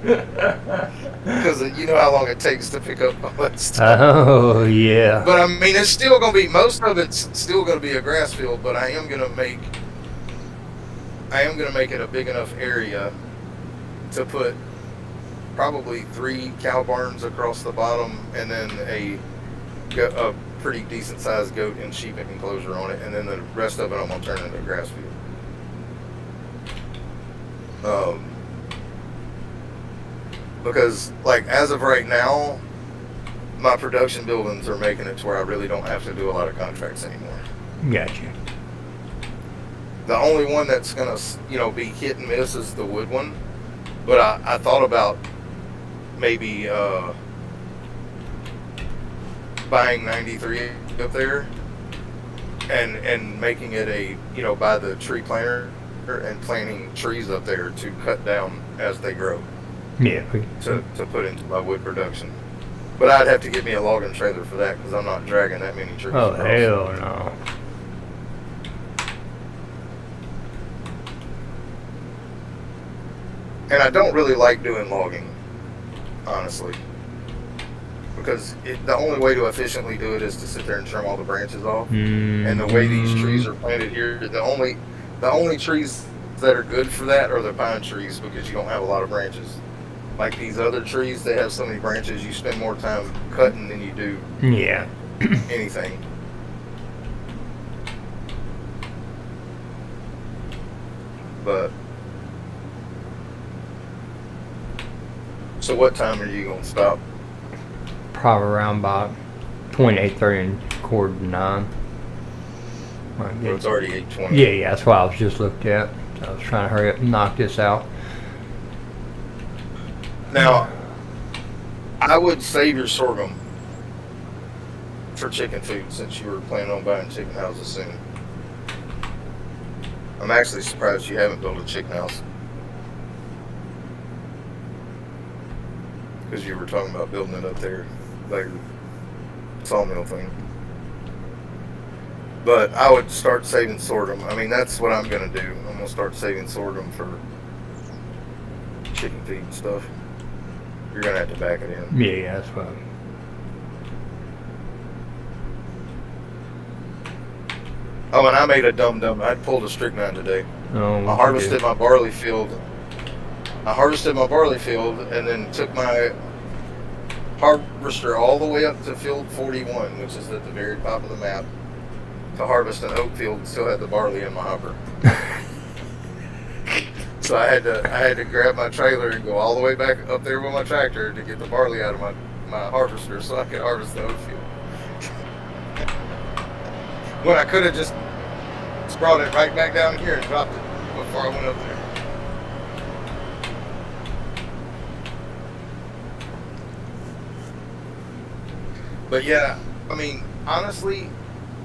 Because you know how long it takes to pick up all that stuff. Oh, yeah. But I mean, it's still going to be, most of it's still going to be a grass field, but I am going to make it a big enough area to put probably 3 cow barns across the bottom, and then a pretty decent sized goat and sheep enclosure on it, and then the rest of it I'm going to turn into a grass field. Because, like, as of right now, my production buildings are making it to where I really don't have to do a lot of contracts anymore. Gotcha. The only one that's going to, you know, be hit and miss is the wood one. But I thought about maybe buying 93 up there and making it a, you know, by the tree planter and planting trees up there to cut down as they grow. Yeah. To put into my wood production. But I'd have to get me a logging trailer for that because I'm not dragging that many trees. Oh, across. hell no. And I don't really like doing logging, honestly. Because the only way to efficiently do it is to sit there and trim all the branches off. Mm-hmm. And the way these trees are planted here, the only trees that are good for that are the pine trees, because you don't have a lot of branches. Like these other trees, they have so many branches, you spend more time cutting than you do anything. But so what time are you going to stop? Probably around about 28:30 and 8:45. Well, it's already 8:20. Yeah, that's what I was just looked at. So I was trying to hurry up and knock this out. Now, I would save your sorghum for chicken food, since you were planning on buying chicken houses soon. I'm actually surprised you haven't built a chicken house, because you were talking about building it up there, like sawmill thing. But I would start saving sorghum. I mean, that's what I'm going to do. I'm going to start saving sorghum for chicken feed and stuff. You're going to have to back it in. Yeah, that's what. Oh, and I made a dumb. I pulled a strychnine today. Oh, I harvested my barley field. And then took my harvester all the way up to field 41, which is at the very top of the map, to harvest an oat field and still had the barley in my hopper. So I had to grab my trailer and go all the way back up there with my tractor to get the barley out of my harvester so I could harvest the oat field. When I could have just brought it right back down here and dropped it before I went up there. But yeah, I mean, honestly,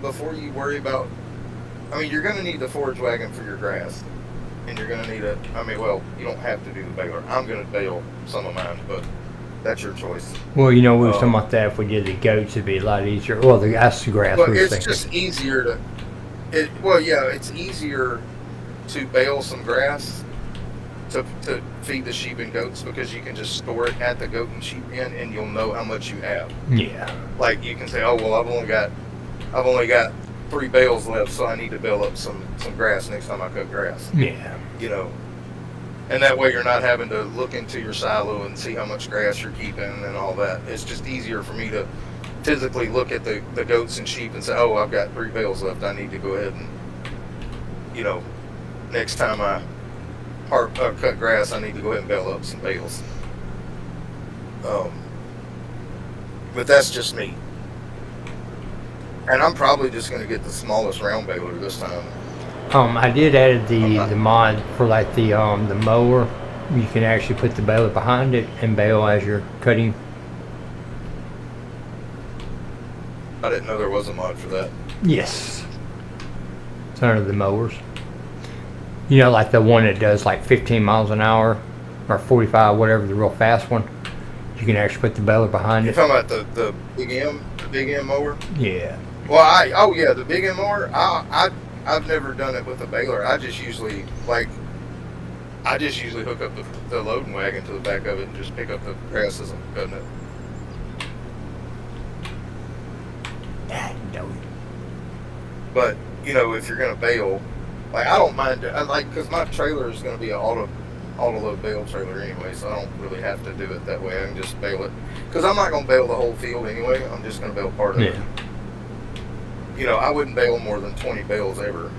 before you worry about, I mean, you're going to need the forage wagon for your grass. and you're going to need you don't have to do the baler. I'm going to bale some of mine, but that's your choice. Well, we were talking about that. If we did the goats, it'd be a lot easier. Well, that's the grass. But we it's thinking. just easier to. It's easier to bale some grass to feed the sheep and goats because you can just store it at the goat and sheep pen, and you'll know how much you have. Yeah. Like you can say, oh well, I've only got 3 bales left, so I need to bale up some grass next time I cut grass. Yeah. And that way you're not having to look into your silo and see how much grass you're keeping and all that. It's just easier for me to physically look at the goats and sheep and say, oh, I've got 3 bales left. I need to go ahead and, next time I cut grass, I need to go ahead and bale up some bales. But that's just me. And I'm probably just going to get the smallest round baler this time. I did add the mod for like the mower. You can actually put the baler behind it and bale as you're cutting. I didn't know there was a mod for that. Yes. It's under the mowers. Like the one that does like 15 miles an hour or 45, whatever, the real fast one. You can actually put the baler behind You're it. talking about the Big M mower? Yeah. Well, the Big M mower. I've never done it with a baler. I just usually hook up the loading wagon to the back of it and just pick up the grass as I'm cutting it. No. But if you're gonna bale, I don't mind. Because my trailer is gonna be an auto load bale trailer anyway, so I don't really have to do it that way. I can just bale it because I'm not gonna bale the whole field anyway. I'm just gonna bale part of it. I wouldn't bale more than 20 bales ever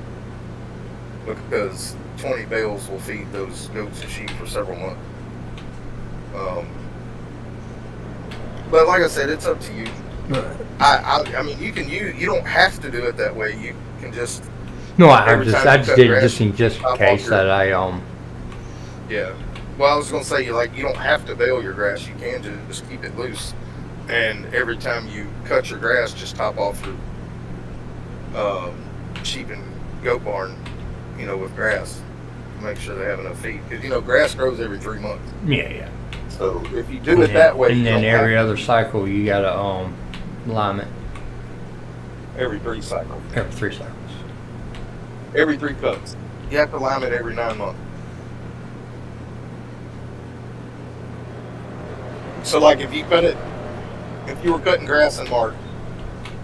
because 20 bales will feed those goats and sheep for several months. But like I said, it's up to you. I mean, you don't have to do it that way. You can just. No, I just did it just in case that I Yeah. Well, I was gonna say you don't have to bale your grass. You can just keep it loose, and every time you cut your grass, just top off your sheep and goat barn, with grass. Make sure they have enough feed because grass grows every 3 months. Yeah. So if you do it that way, and then every other cycle you gotta lime it. Every 3 cycles. Every 3 cycles. Every 3 cuts. You have to lime it every 9 months. So if you were cutting grass in March,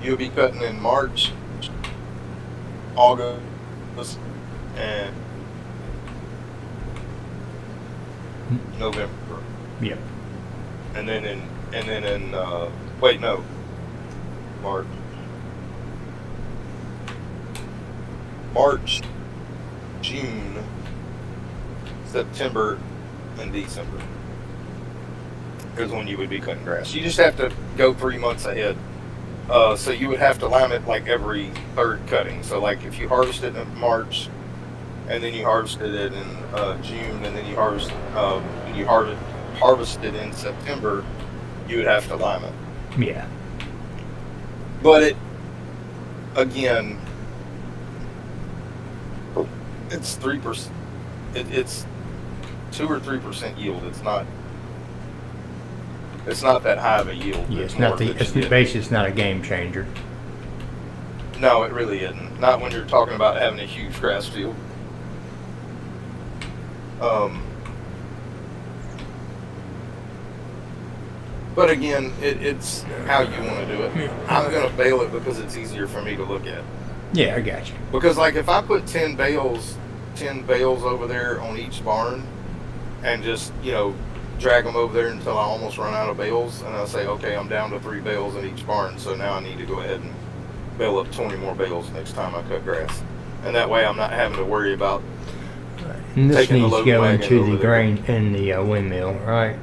you'll be cutting in March, August, and November. Yep. And then in March, June, September, and December is when you would be cutting grass. You just have to go 3 months ahead. So you would have to lime it every 3rd cutting. So if you harvested in March, and then you harvested it in June, and then you harvested in September, you would have to lime it. Yeah. But it's 3%. It's 2 or 3% yield. It's not that high of a yield. Yeah, it's basically it's not a game changer. No, it really isn't. Not when you're talking about having a huge grass field. But again, it's how you want to do it. I'm going to bale it because it's easier for me to look at. Yeah, I got you. Because if I put 10 bales over there on each barn and just, drag them over there until I almost run out of bales, and I say, okay, I'm down to 3 bales in each barn, so now I need to go ahead and bale up 20 more bales next time I cut grass. And that way I'm not having to worry about and this taking needs the to go wagon into over the there. grain in the windmill, right?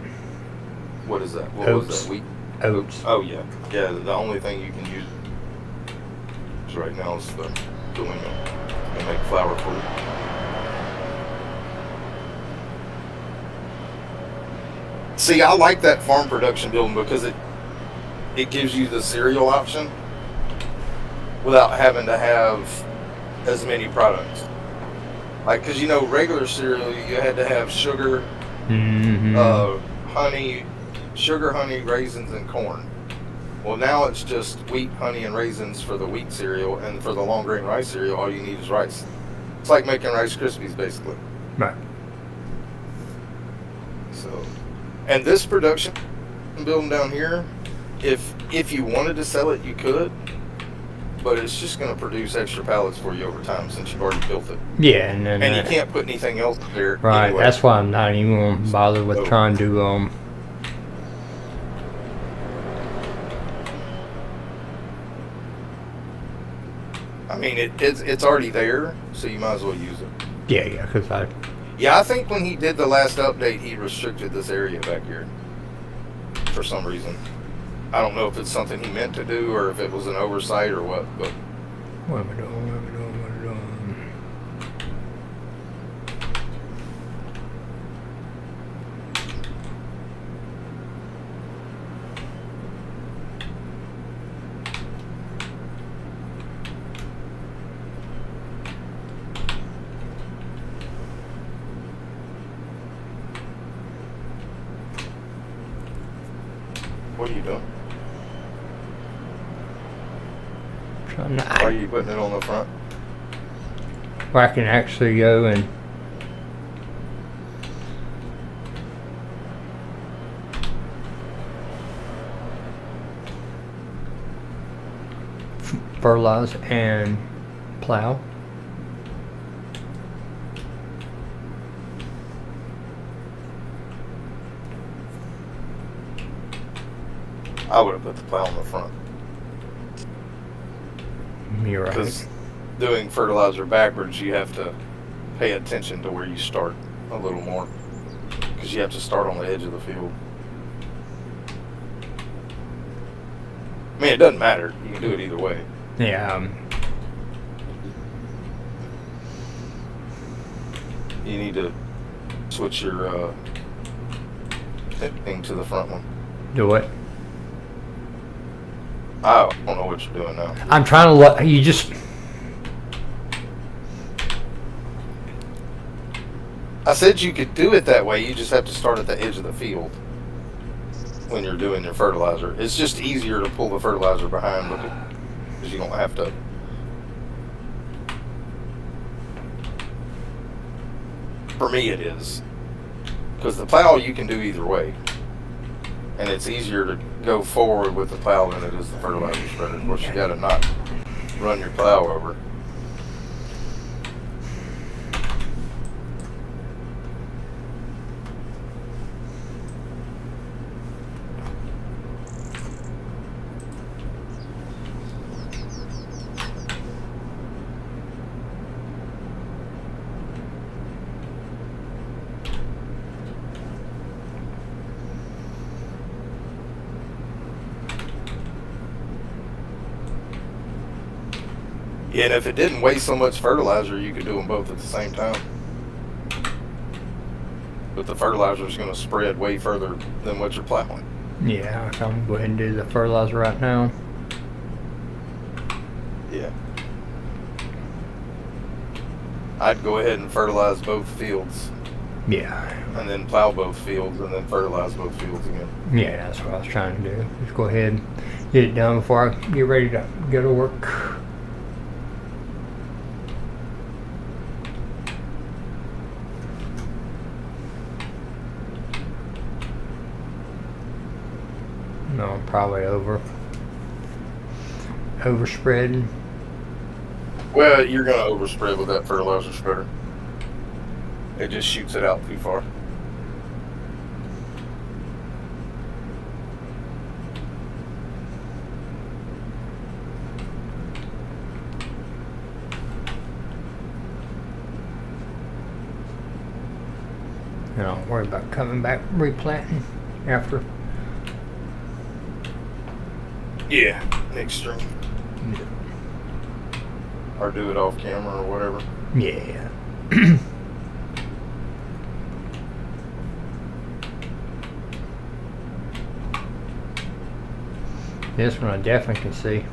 What is that? What Oats. was that? Wheat? Oats. Oh, yeah. Yeah, the only thing you can use right now is the windmill and make flour for it. See, I like that farm production building because it gives you the cereal option without having to have as many products. Like, because regular cereal, you had to have sugar, honey, sugar, honey, raisins, and corn. Well, now it's just wheat, honey, and raisins for the wheat cereal, and for the long grain rice cereal, all you need is rice. It's like making Rice Krispies, basically. Right. So, and this production building down here, if you wanted to sell it, you could, but it's just going to produce extra pallets for you over time since you've already built it. Yeah, and then And you can't put anything else there. right. Anyway. That's why I'm not even going to bother with trying to I mean, it's already there, so you might as well use it. Yeah, because I think when he did the last update, he restricted this area back here for some reason. I don't know if it's something he meant to do or if it was an oversight or what, but what am I doing? What am I doing? What am I doing? what are you doing? Trying to, Why are you putting it on the front? where I can actually go and fertilize and plow. I would have put the plow on the front. You're right. Because doing fertilizer backwards, you have to pay attention to where you start a little more. Because you have to start on the edge of the field. I mean, it doesn't matter. You can do it either way. Yeah. You need to switch your thing to the front one. Do it. I don't know what you're doing now. I'm trying to let you just. I said you could do it that way. You just have to start at the edge of the field when you're doing your fertilizer. It's just easier to pull the fertilizer behind because you don't have to. For me, it is. Because the plow you can do either way. And it's easier to go forward with the plow than it is the fertilizer spreader. Of course, you got to not run your plow over. Yeah, and if it didn't waste so much fertilizer, you could do them both at the same time. But the fertilizer is going to spread way further than what you're plowing. Yeah, I'm going to go ahead and do the fertilizer right now. Yeah. I'd go ahead and fertilize both fields. Yeah. And then plow both fields and then fertilize both fields again. Yeah, that's what I was trying to do. Just go ahead and get it done before I get ready to go to work. No, probably overspreading. Well, you're going to overspread with that fertilizer spreader. It just shoots it out too far. And don't worry about coming back replanting after. Yeah, next stream. Or do it off camera or whatever. Yeah. This one I definitely can see.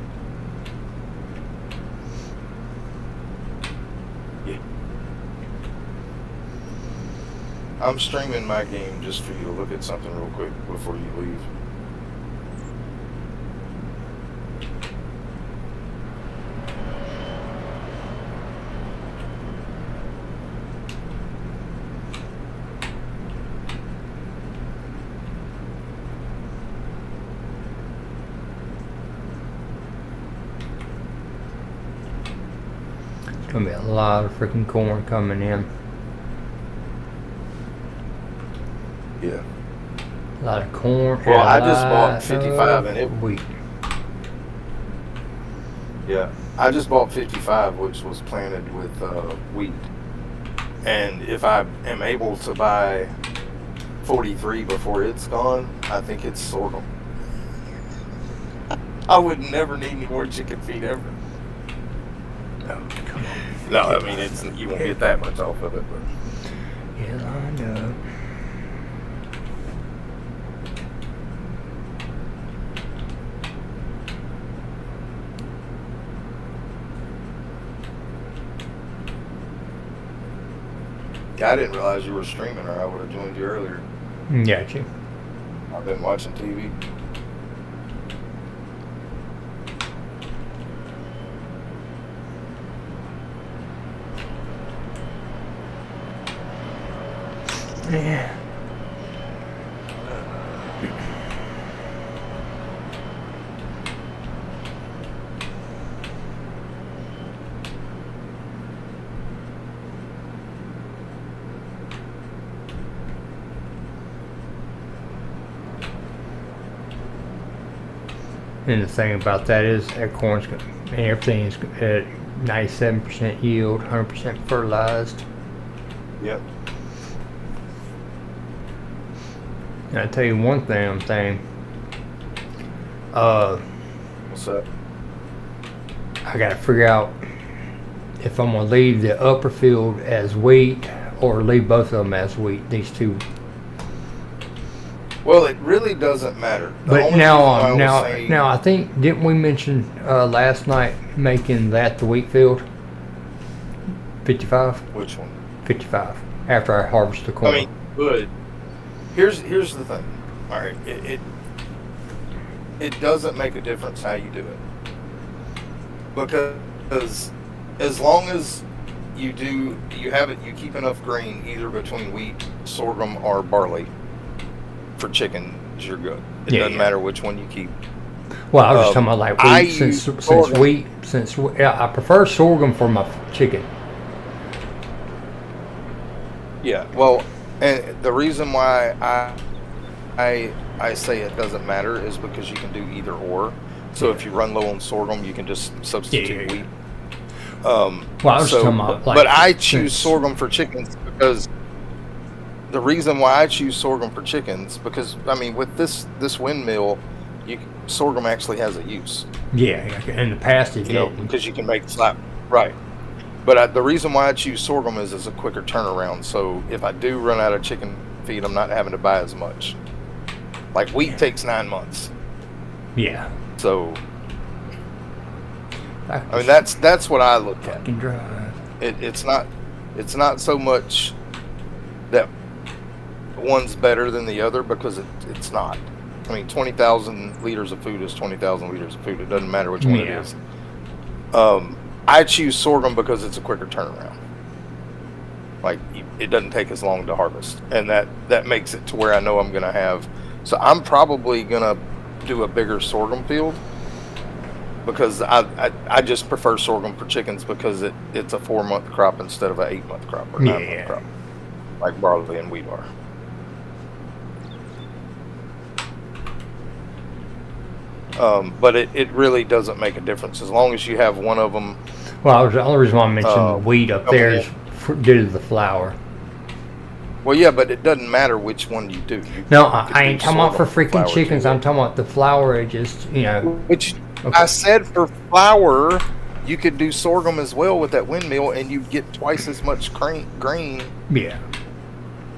Yeah. I'm streaming my game just for you to look at something real quick before you leave. It's gonna be a lot of freaking corn coming in. Yeah. A lot of corn. Well, and I a just bought lot 55 of and it- wheat. Yeah. I just bought 55, which was planted with wheat. And if I am able to buy 43 before it's gone, I think it's sorghum. I would never need any more chicken feed ever. Oh, come on. No, I mean, it's you won't get that much off of it. But. Yeah, I know. Yeah, I didn't realize you were streaming, or I would have joined you earlier. Gotcha. I've been watching TV. Yeah. And the thing about that is that corn's and everything is at 97% yield, 100% fertilized. Yep. And I tell you one thing, What's up? I gotta figure out if I'm gonna leave the upper field as wheat or leave both of them as wheat. These two. Well, it really doesn't matter. The But only now, reason why I was now, saying- now, I think didn't we mention last night making that the wheat field? 55, Which one? 55. After I harvest the corn. I mean, good. Here's the thing. All right, it doesn't make a difference how you do it, because as long as you keep enough grain either between wheat, sorghum, or barley for chickens, you're good. It Yeah, doesn't yeah. matter which one you keep. Well, I was just talking about like I wheat, use sorghum. yeah, I prefer sorghum for my chicken. Yeah. Well, and the reason why I say it doesn't matter is because you can do either or. So if you run low on sorghum, you can just substitute Yeah. wheat. Well, I was just talking about like. but I choose since- sorghum for chickens because the reason why I choose sorghum for chickens, because I mean with this windmill, sorghum actually has a use. Yeah, in the past it You know, didn't. because you can make slap right. But the reason why I choose sorghum is it's a quicker turnaround. So if I do run out of chicken feed, I'm not having to buy as much. Like wheat takes 9 months. Yeah. So I mean that's what I look at. fucking drive. It's not so much that one's better than the other, because it's not. I mean, 20,000 liters of food is 20,000 liters of food. It doesn't matter which one it Yeah. is. I choose sorghum because it's a quicker turnaround. Like it doesn't take as long to harvest, and that makes it to where I know I'm going to have. So I'm probably going to do a bigger sorghum field, because I just prefer sorghum for chickens because it's a 4-month crop instead of an 8-month crop or 9-month Yeah. crop, like barley and wheat are. But it really doesn't make a difference as long as you have one of them. Well, the only reason why I mentioned wheat up there yeah. is due to the flour. Well, yeah, but it doesn't matter which one you do. You No, could I do ain't talking about for sorghum freaking flour chickens. too. I'm talking about the flour. It just, Which Okay. I said for flour, you could do sorghum as well with that windmill, and you'd get twice as much grain yeah.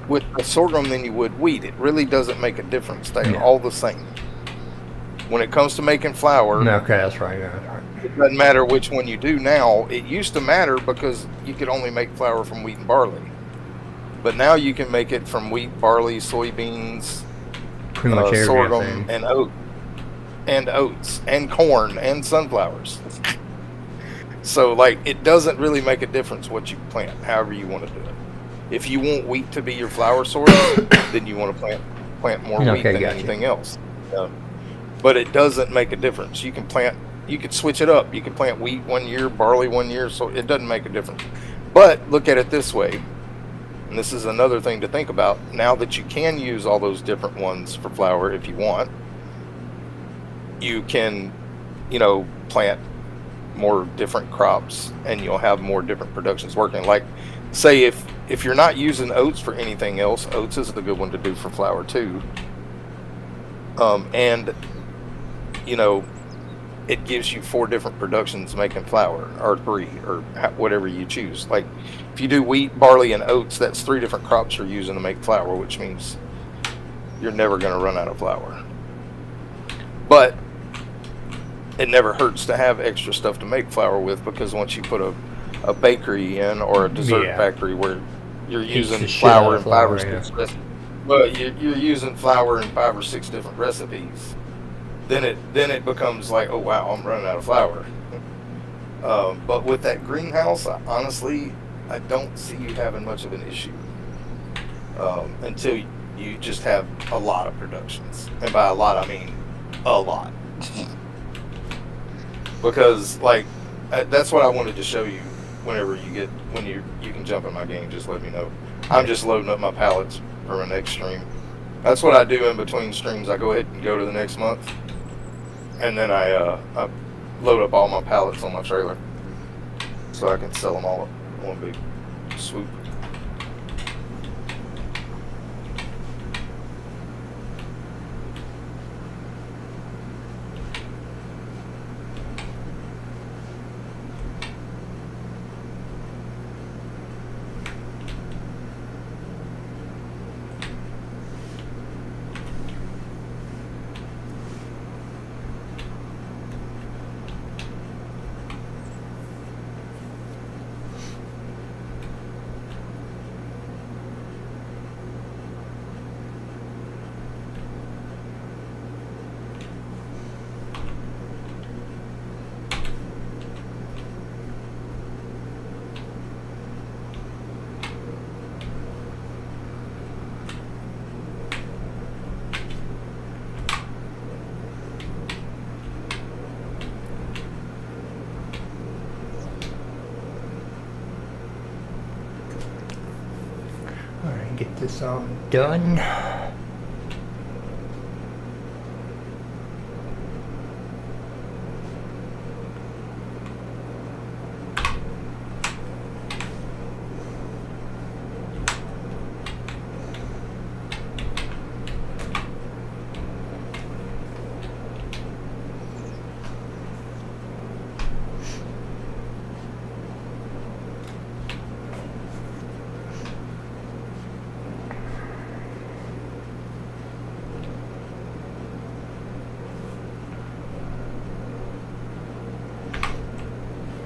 with the sorghum than you would wheat. It really doesn't make a difference. They're Yeah. all the same. When it comes to making flour, Okay, that's right. That's right. it doesn't matter which one you do now. It used to matter because you could only make flour from wheat and barley. But now you can make it from wheat, barley, soybeans, Pretty much sorghum, everything. and oats, and corn, and sunflowers. So, like, it doesn't really make a difference what you plant, however you want to do it. If you want wheat to be your flour source, then you want to plant more wheat than anything else. But it doesn't make a difference. You could switch it up. You can plant wheat one year, barley one year, so it doesn't make a difference. But look at it this way, and this is another thing to think about. Now that you can use all those different ones for flour if you want, you can, plant more different crops, and you'll have more different productions working. Like, say if you're not using oats for anything else, oats is a good one to do for flour too. And it gives you 4 different productions making flour, or 3, or whatever you choose. Like, if you do wheat, barley, and oats, that's 3 different crops you're using to make flour, which means you're never going to run out of flour. But it never hurts to have extra stuff to make flour with, because once you put a bakery in, or a dessert factory where you're using flour in 5 or 6 recipes, but you're using flour in 5 or 6 different recipes, then it becomes like, oh wow, I'm running out of flour. But with that greenhouse, honestly, I don't see you having much of an issue until you just have a lot of productions, and by a lot I mean a lot. Because, like, that's what I wanted to show you. When you can jump in my game, just let me know. I'm just loading up my pallets for my next stream. That's what I do in between streams. I go ahead and go to the next month, and then I load up all my pallets on my trailer, so I can sell them all in one big swoop. Get this all done.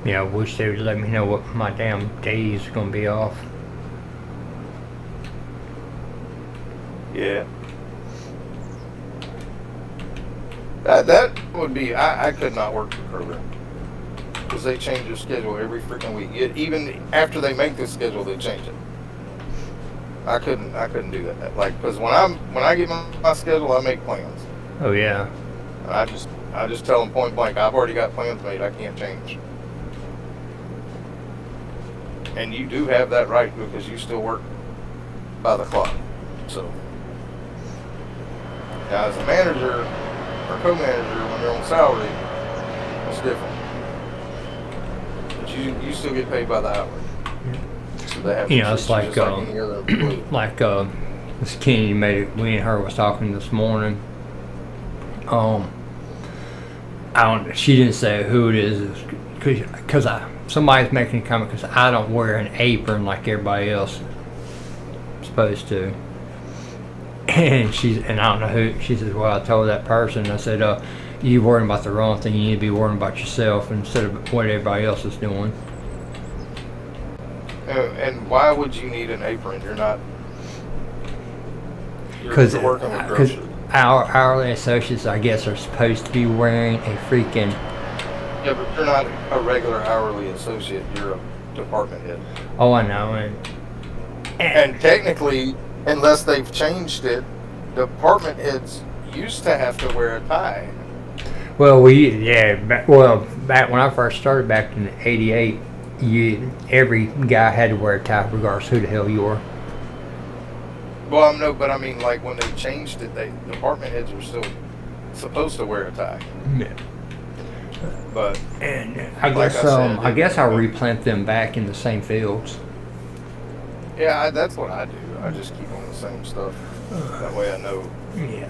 Yeah, I wish they would let me know what my damn days are gonna be off. Yeah. That would be, I could not work for Kroger, because they change their schedule every freaking week. Even after they make the schedule, they change it. I couldn't do that. Like, because when I get my schedule, I make plans. Oh yeah. I just tell them point blank, I've already got plans made. I can't change. And you do have that right, because you still work by the clock. So, now as a manager or co-manager, when you're on salary, it's different. But you still get paid by the hour. So they have It's like any other employee. like Miss Kenny made it. Me and her was talking this morning. She didn't say who it is, because somebody's making a comment because I don't wear an apron like everybody else is supposed to. And I don't know who. She says, well, I told that person. I said, you worrying about the wrong thing. You need to be worrying about yourself instead of what everybody else is doing. And why would you need an apron? You're not. Because you're working with groceries. our hourly associates, I guess, are supposed to be wearing a freaking. Yeah, but you're not a regular hourly associate. You're a department head. Oh, I know, And technically, unless they've changed it, department heads used to have to wear a tie. well, back when I first started back in '88, every guy had to wear a tie, regardless who the hell you were. Well, no, but I mean, like when they changed it, department heads were still supposed to wear a tie. Yeah. But And I Like guess I said, I'll replant them back in the same fields. yeah, that's what I do. I just keep on the same stuff. That way I know. Yeah.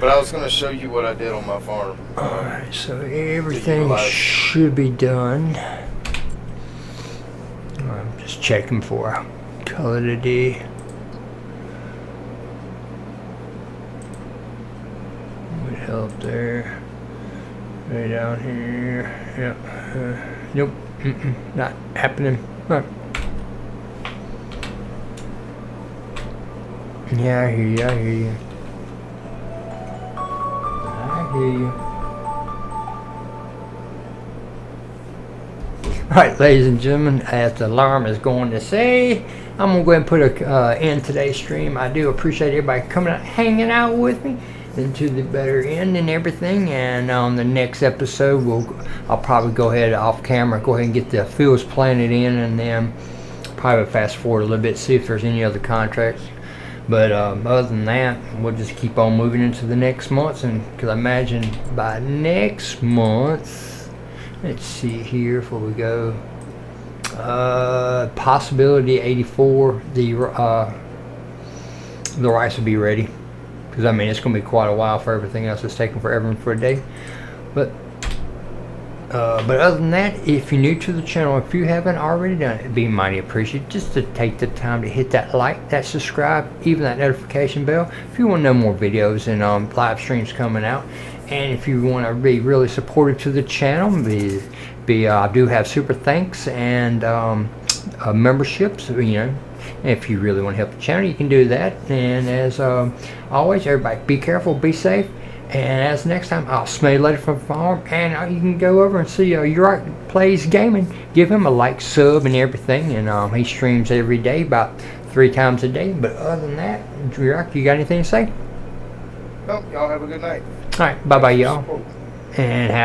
But I was going to show you what I did on my farm. Alright, so everything utilize- should be done. I'm just checking for color today. Would help there. Right down here. Yep. Nope. Not happening. Right. Yeah, I hear you. I hear you. I hear you. Alright, ladies and gentlemen, as the alarm is going to say, I'm going to go ahead and put a end today's stream. I do appreciate everybody coming out, hanging out with me, into the better end and everything. And on the next episode, I'll probably go ahead off camera, go ahead and get the fields planted in, and then probably fast forward a little bit, see if there's any other contracts. But other than that, we'll just keep on moving into the next months, and because I imagine by next month, let's see here before we go, possibility 84, the rice will be ready, because I mean it's going to be quite a while for everything else. It's taking forever and for a day, but other than that, if you're new to the channel, if you haven't already done it, it'd be mighty appreciated just to take the time to hit that like, that subscribe, even that notification bell if you want to know more videos and live streams coming out. And if you want to be really supportive to the channel, I do have super thanks and memberships. You know, if you really want to help the channel, you can do that. And as always, everybody, be careful, be safe. And as next time, I'll smell you later from the farm, and you can go over and see Uriah Plays Gaming. Give him a like, sub, and everything. And he streams every day, about 3 times a day. But other than that, Uriah, you got anything to say? No, y'all have a good night. All right, bye-bye, y'all. And have